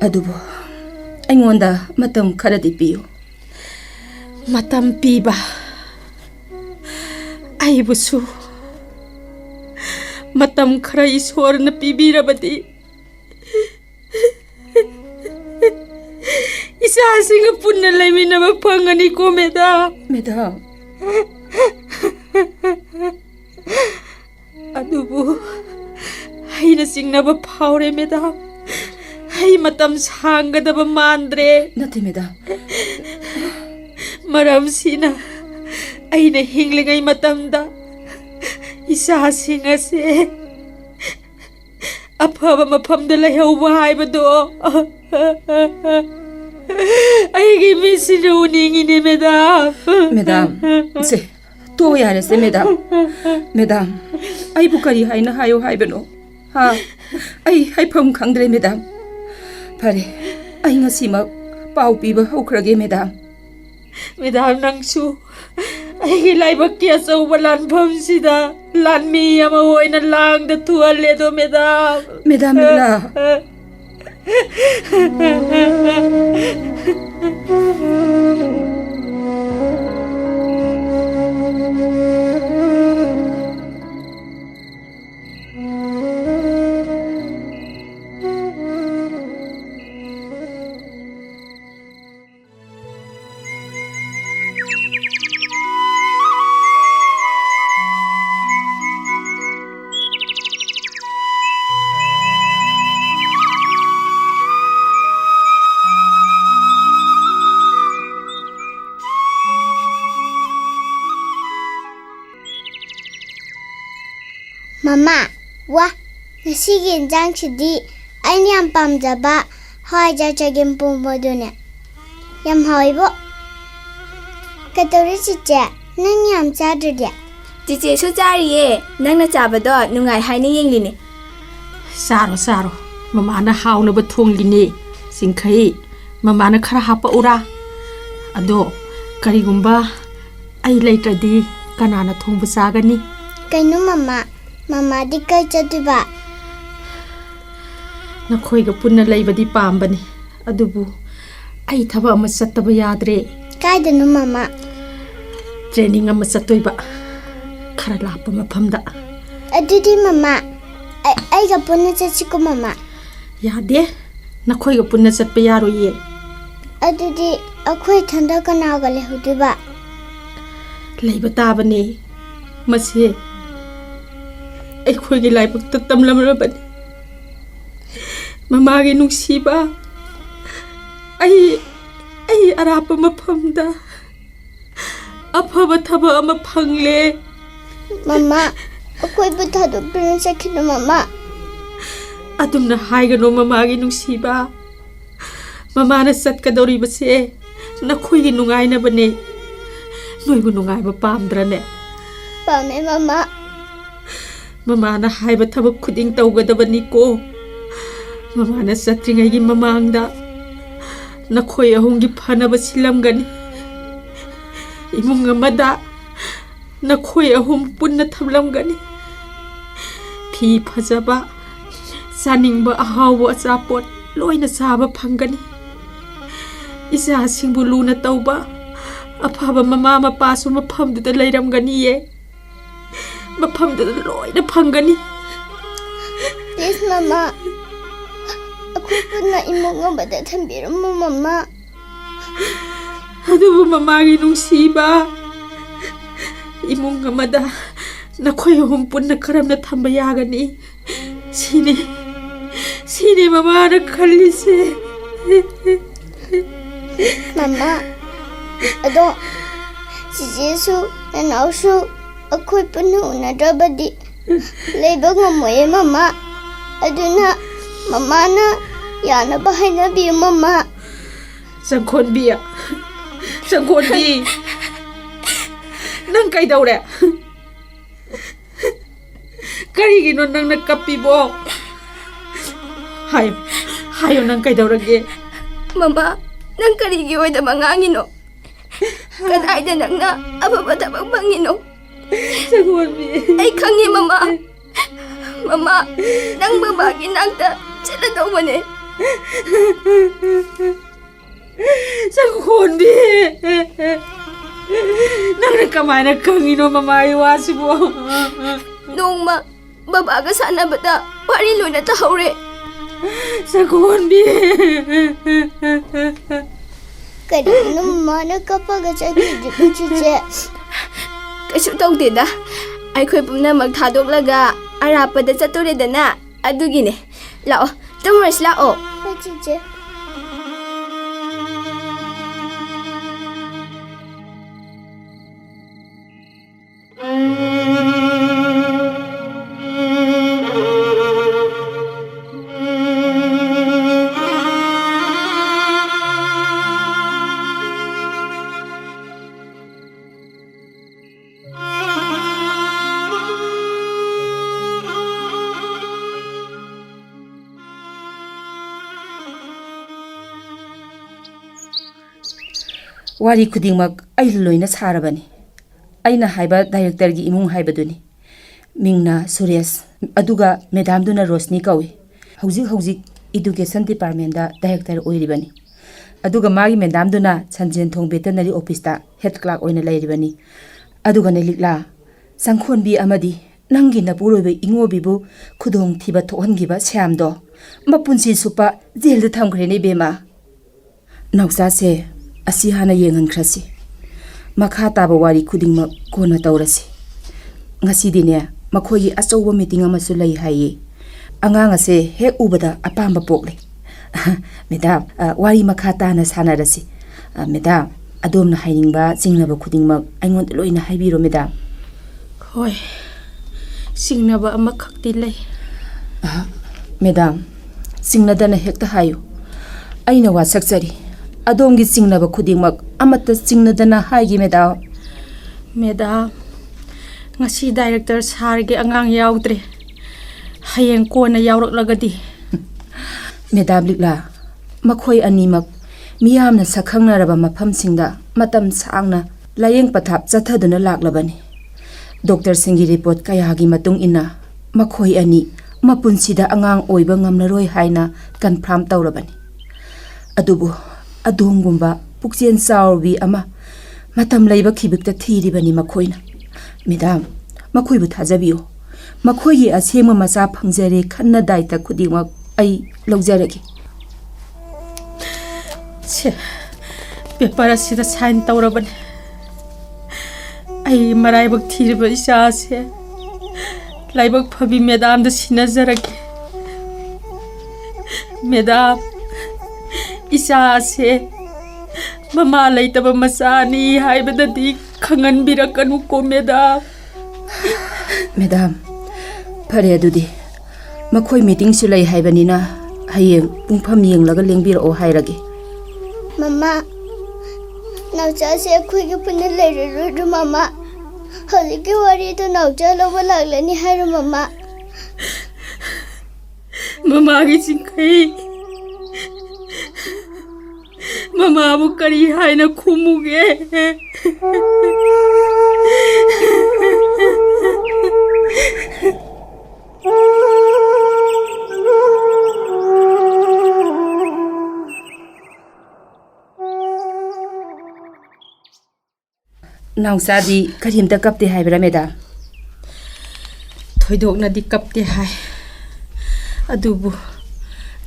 adubo aingonda matam kharadi piyo matam piba aibusu matam khara isorna pibirabadi isa singa punna laiminaba phangani ko madam adubu haina singnaba phaure madam hai matam sanggadaba mandre nati madam maram sina aina hinglingai matamda isa singase afaba mafamda lahauba haibado aigi misinuningine madam se to yare se madam ai bukari haina hayo haibano ha ai haifam khangdre madam phare ai ngasima pau piba haukrage madam nangsu aigi laibak ki achauba lanfamsida lanmi ama hoina langda thualedo madam la Mama, wa, ngasigi injang chidi, aini yam pamjaba, hoi jachagim pumbodune. Yam hoibo. Katori chiche, nang yam chadrdia. Cici su jariye, nang na chabado nungai haini yinglini. Saro saro, mamana hauna batung lini, singkai, mamana khara hapa ura. Ado, karigumba, ai laitradi, kanana thong basagani. Kainu mama di kai chatuba. Nakhoi ga punna laibadi pambani. Adubu, ai thaba ama sattaba yadre. Kaidanu mama. Training ama sattoiba. Khara lapa mafamda. Adudi mama. Ai ga punna chachiko mama. Yade, nakhoi ga punna chatpa yaroye. Adudi akhoi thanda kanaga lehudiba. Laiba tabane. Masi akhoi gi laibak tamlamrabani. Mamagi nungsiba. Ai arapa mafamda. Afaba thaba ama phangle. Mama, akhoi bu thadokduna chakhinu mama. Adumna haigano mamagi nungsiba. Mamana satkadori base. Nakhoi gi nungaina bane. Noibu nungai ba pamdrane. Pame mama. Mamana haiba thabak khuding tawgadabani ko. Mamana satringai gi mamangda. Nakhoi ahungi phanaba silamgani. Imung amada nakhoi ahum punna thamlamgani. Phi phajaba saningba ahawa achapot loina saba phangani. Isa singbu luna tawba afaba mama mapasu mafamduda leiramgani ye. Mafamduda loina phangani. Please mama. Akhoi punna imung amada thambiramu mama. Adubu mamagi nungsiba. Imung amada nakhoi ahum punna karamna thamba yagani. Sini mama na khallise. Mama. Ado Cici nanausu akhoi punna unadrabadi leiba ngamoye mama. Aduna mama na yanaba hainabiyu mama. Sangkhon biya. Sangkhon bi. Nang kai daure. Karigino nang nakapibo. Hayo nang kai daurage. Mama, nang karigi oida mangangino. Kadayda nang na ababa tabang bangino. Sangkhon bi. Ay khangi mama. Mama, nang babagi nagda sila daw mane. Sangkhon bi. Nang nakamay na kangino mama iwasibo. Nung babaga sana bata parilo na tahawre. Sangkhon bi. Karigino mama nakapaga chakidi Cici. Kasu tawdida. Ay ko'y pumna magthadoglaga arapada chaturedana. Adugine. Lao, tamaras lao. Cici. Wari khudingmak ai loina sarabani. Aina haiba director gi imung haibaduni. Mingna Suresh aduga madam duna Rosni kawi. Hauzik education department da director oiribani. Aduga magi madam duna Sanjen Thong veterinary office da head clerk oina lairibani. Aduga ne likla Sangkhon bi amadi nangi na purobe ingobi bu khudong thiba thohangiba syamdo mapunsi supa jail da thamkhre ne bema. Nausa se asi hana yengan khrasi makha taba wari khudingma kona tawrasi ngasi dine makhoyi achouba meeting amasu lai haye angang ase hek ubada apamba pokle madam wari makha ta na sanarasi madam adomna hainingba jingnaba khudingma aingon loina haibiro madam Hoi ꯁꯤꯡꯅꯕ ꯑꯃꯈꯛꯇꯤ ꯂꯩ ꯃꯦꯗꯥꯝ ꯆꯤꯡꯅꯗꯅ ꯍꯦꯛꯇ ꯍꯥꯏꯌꯨ ꯑꯩꯅ ꯋꯥꯁꯛꯆꯔꯤ ꯑꯗꯣꯝꯒꯤ ꯆꯤꯡꯅꯕ ꯈꯨꯗꯤꯡꯃꯛ ꯑꯃꯠꯇ ꯆꯤꯡꯅꯗꯅ ꯍꯥꯏꯒꯤ madam madam ngasi director sarge angang yaudre hayeng kona yauraklagadi Medam Likla makhoi animak miyamna sakhangnaraba mafamsingda matam sangna layeng pathap chathaduna laklabani Dr. Singhi report kayagi matung ina makhoi ani mapunsida angang oiba ngamnaroi haina confirm tawrabani adubu adongumba pukchen saurbi ama matam leiba khibikta thiribani makhoina Madam, makhoi bu thajabiyo makhoi gi asema macha phangjare khanna daita khudimak ai lawjaragi che paper asida sign tawraban ai marai bak thirba isa se laibak phabi madam da sinazaragi madam isa se mama laitaba masani haibadadi khangan birakanu ko madam phare adudi makhoi meeting su lai haibanina hayeng pungpham yenglaga lengbirao hairage Mama, naucha se khoi ge punna leiru mama. Holi ge wari to naucha loba laglani haru mama. Mama gi chingkai. Mama bu kari haina khumuge. Nausadi karimta kapte haibra meda Thoidokna di kapte hai adubu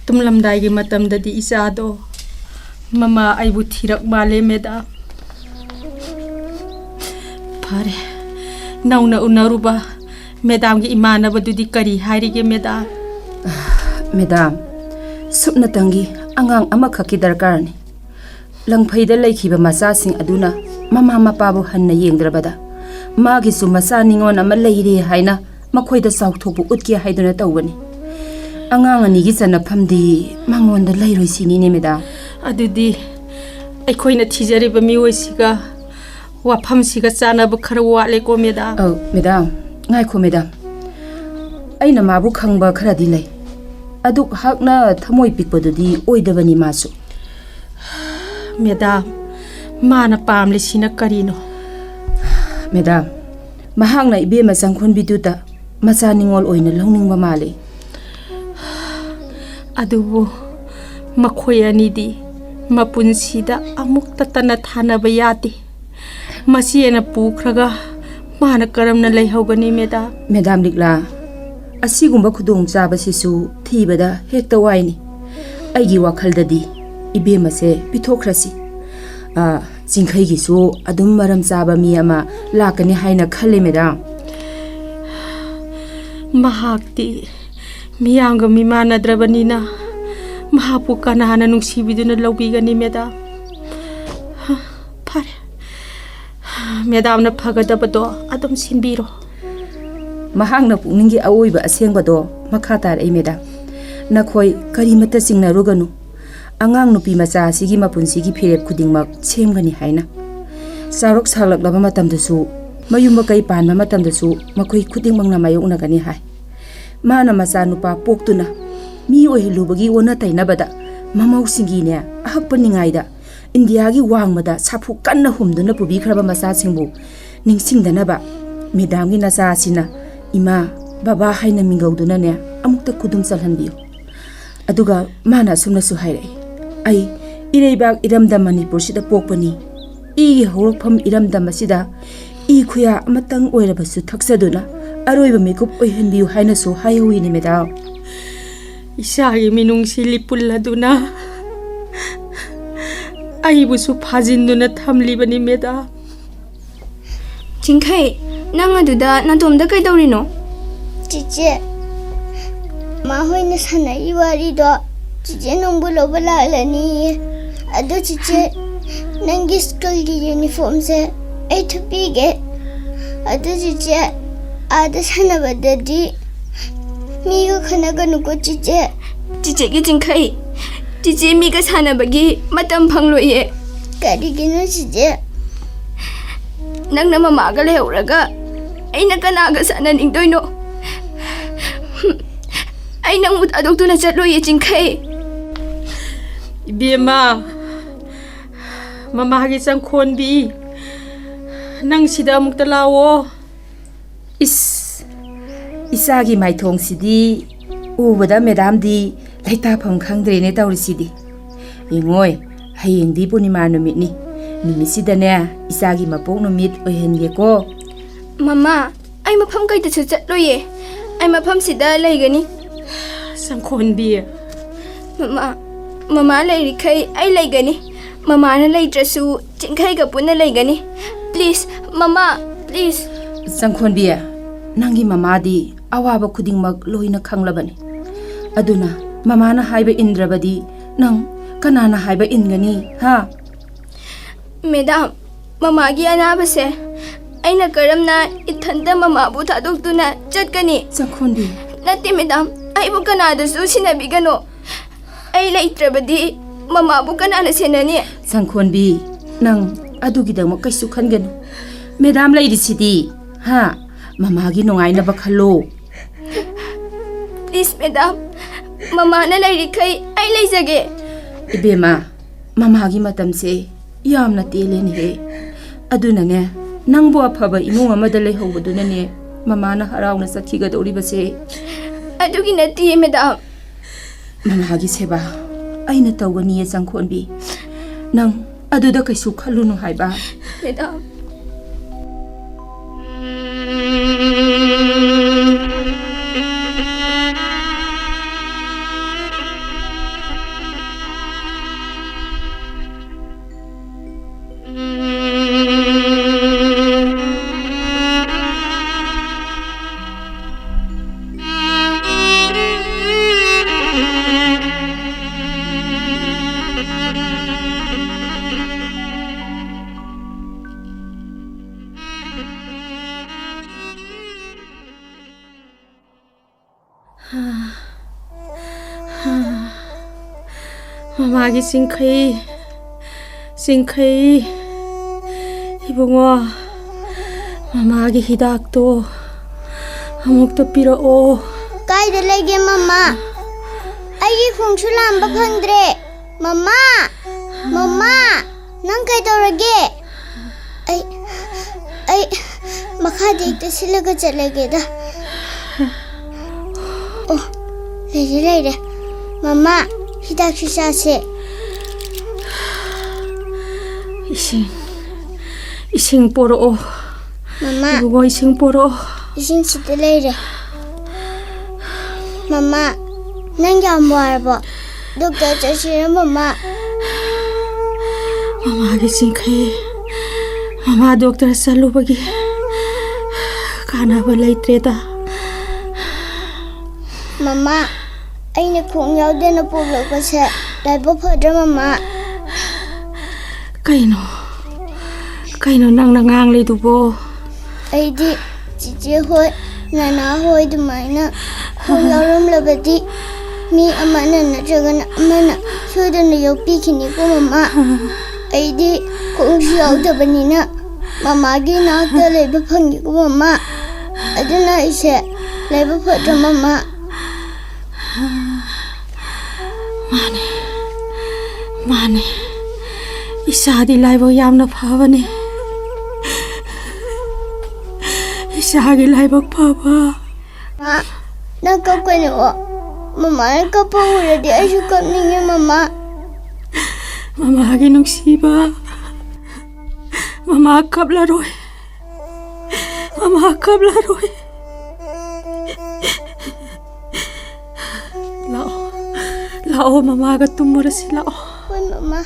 tumlamdai gi matamda di isado mama aibu thirak male meda phare nauna unaruba medam gi imana badudi kari hairige Madam supna tangi angang amakhaki darkarni langphaida laikhiba macha sing aduna mama mapabu hanna yengdrabada magi su masa ningon ama leire haina makhoida saukthokbu utke haiduna tawbani angang ani gi chana phamdi mangonda leiroi sini ne meda adudi aikhoina thijari ba miwisiga wafam siga chana bu khara wale ko meda madam ngai kho madam aina mabu khangba khara di lei aduk hakna thamoi pikpadudi oidabani masu Madam, mana pamle sina karino. Madam, mahang na ibe masangkhon biduta macha ningol oina longningba male. Adubu makhoi ani di mapunsida amuk tatana thanaba yati. Masiena pukhraga mana karamna leihogani Madam. Madam Likla, asigumba khudong chaba sisu thibada hekta waini. Aigi wakhaldadi ibe mase pithokrasi jingkhai gi su adum maram chaba mi ama lakani haina khale Madam mahakti miyanga mimana drabanina mahapu kanahana nungsibiduna lawbigani Madam phare Madam na phagadabado adum sinbiro mahangna pungningi aoiba asengbado makhatar ai Madam nakhoi karimata singna ruganu angang nupi macha sigi mapunsigi phirep khudingmak chemgani haina sarok salak laba matam dasu mayumba kai panma matam dasu makhoi khudingmang na mayok nagani hai mana macha nupa poktuna mi ohilubagi ona tainabada mamau singi ne ahakpaningai da india gi wangmada sapu kanna humduna pubi khraba macha singbu ningsingdanaba Madam gi nacha sina ima baba haina mingauduna ne amukta khudum chalhanbiyo aduga mana sumna su hairai ai ireibak iramda Manipur sida pokpani I horokpham iramda masida I khuya amatang oirabasu thaksaduna aroiba makeup oihanbiu haina so hayawi ni Madam isa gi minung silipulladuna aibusu phajinduna thamlibani Madam Jingkhai nang aduda nadomda kaidorino Cice, ma hoina sanai wari do cice nungbu loba laglani ado cice nangi school gi uniform se ai thupige ado cice Ada sanabadadi miga khanaganukko chiche. Chichegi jingkai. Chiche miga sanabagi matam phangloye. Karigino chiche. Nang na mamaga lehoraga. Ay nakanaga sana ningdoino. Ay nang mutadok to na chatloye jingkai. Ibema mamagi Sangkhonbi nang sida amuk talawo. Isagi maithong sidi ubada madam di laita pham khangdre ne tawri sidi ingoi hayeng di punima numit ni nimisida ne isagi mapok numit ohenge ko Mama, ay mafam kay ta chatloye. Ay mafam sida laygani. Sangkhonbi Mama layri kay ay laygani. Mama na laytrasu jingkai ga puna laygani. Please, Mama, please. Sangkhonbi nangi mama di awaba khudingmak loina khanglabani aduna mama na haiba indrabadi nang kanana haiba ingani ha Madam, Mama gi anaba se aina karamna ithanda Mama bu thadok tuna chatkani. Sangkhonbi Nati madam, ay bu kanada su sinabigano. Ay laitrabadi Mama bu kanana senani. Sangkhonbi nang adugidang kaisu khanganu madam lady sidi ha mama gi nongai na bakhalo Please madam, Mama na layri kay ay layjage. ibema mama gi matam se yamna teleni he aduna ne nangbo aphaba imung amada lei hobuduna ne mama na harawna sakhiga dori base Adugi nati madam. mama gi seba aina tawgani Sangkhonbi nang aduda kaisu khalunu haiba Madam. mamagi Singkhai ibungo mamagi hidak to amuk to pirao. Kaida lege mama. Aigi khungsu lamba phangdre. Mama. Mama. Nang kai dorage. Ai makha dekte silaga chalege da. Oh, lere. Mama, hidak sisa se. Ising poro. Mama. Ibungo ising poro. Ising sita lere. Mama, nang yam warbo. Doktor chashira mama. Mamagi Singkhai. Mama doktor salu bagi. Kana balai treta. Mama, aina khung yaude na pulok pa se. Laibo phadra mama. Kaino nang nangang le dubo. Aidi chichi hoi nana hoi dumaina khung yauram labadi mi amana na jagana amana shodana yopi kini ko mama. Aidi khung yaude banina mama gi na ta laibo phangi ko mama. Aduna ise laibo phadra mama. Mane. Isadi laibo yamna phabane. Isagi laibo phaba. Ma, nang kap kani o. Mama na kapa uradi aishu kap ningi mama. Mamagi nungsiba. Mama kapla roy. Lao mama ga tumura sila. Hoi mama.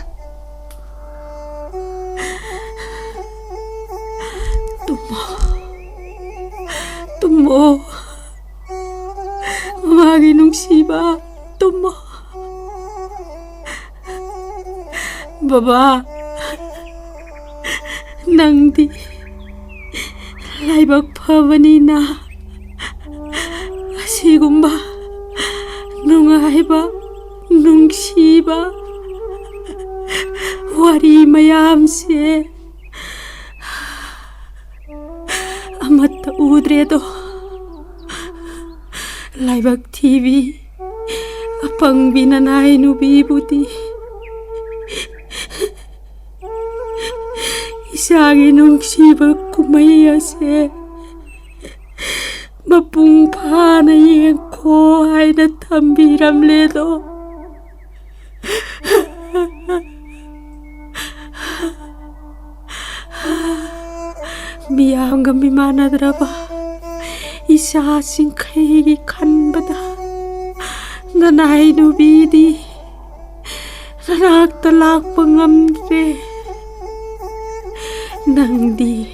Tumo. Mamagi nungsiba. Tumo. Baba. Nang di. Laibag phavani na ꯑꯁꯤꯒꯨꯝꯕ ꯅꯨꯡꯉꯥꯏꯕ ꯅꯨꯡꯁꯤꯕ ꯋꯥꯔꯤ ꯃꯌꯥꯝꯁꯦ ꯑꯃꯠꯇ ꯎꯗ꯭ꯔꯦꯗꯣ ꯂꯥꯏꯕꯛ ꯊꯤꯕꯤ ꯑꯄꯪꯕꯤ ꯅꯅꯥꯏ ꯅꯨꯕꯤꯕꯨꯗꯤ 이상이 농시버 구마이야세 마뿡파나 옌코 아이나 탐비람레도 미안가 미만하더라봐 이사신 카이기 간바다 나나이 누비디 나락달락 뻥암드레 Nangdi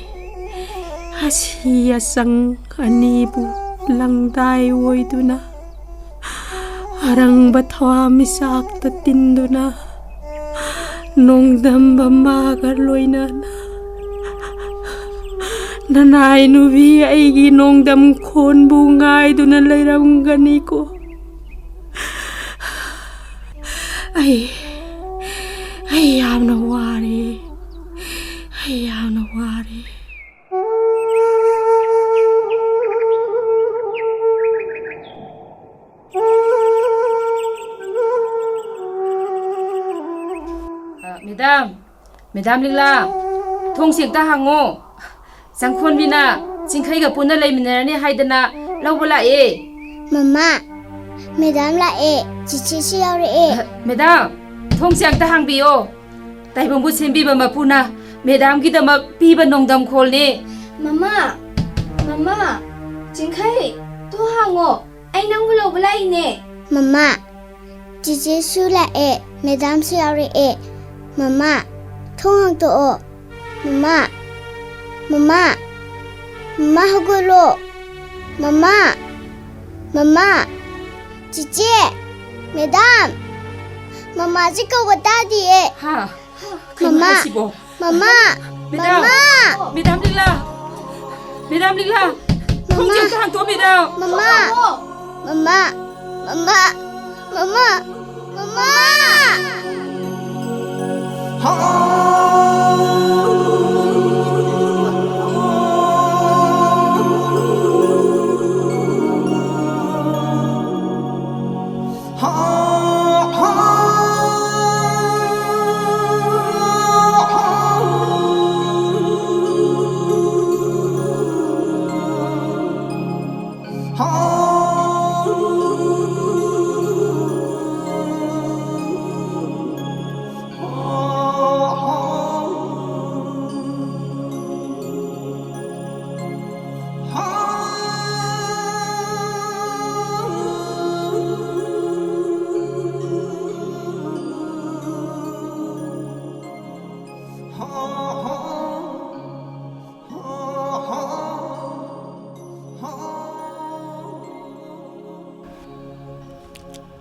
Asiya sang anibu langday woy duna Arang batwa misak tatinduna Nongdam bamagar loynan Nanay nubi ay ginongdam kon bungay duna layrang ganiko Ay am na wari Ayana wari. Madam Lila, thong siang ta hango. Sangkhon bina, singkhai ga puna lai minarani haidana lawbala e. Mama, Madam la e, chichi si yaw e. Madam, thong siang ta hangbiyo. Taibongbu sembiba mapuna. Madam kita mak piba nongdam khol ni. Mama, Jingkai, tu hango, ay nang bulo bulay ne. Mama, chichi su la e, Madam si yaw e. Mama, thong hang to o. Mama, hagulo. Mama, chichi, Madam, Mama si ko bata di e. Ha, Mama, Madam Lila, thong siang ta hang to Madam. Mama.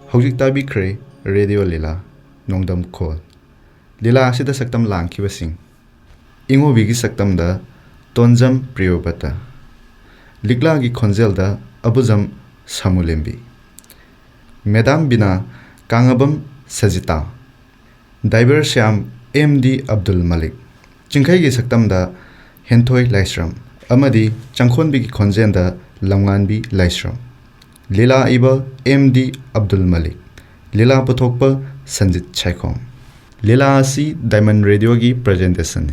Hojik tabi kre radio lila nongdam khol lila asida saktam langkhiba sing ingo bigi saktam da tonjam priyobata ligla gi khonjel da abujam samulembi Madam bina kangabam sajita Diver Syam MD Abdul Malik Chingkhai gi saktam da Henthoi Laisram amadi Changkhon bigi khonjen da Lamngan bi Laisram Lila Iba MD Abdul Malik Lila Puthokpa Sanjit Chaikhom Lila Asi Diamond Radio gi presentation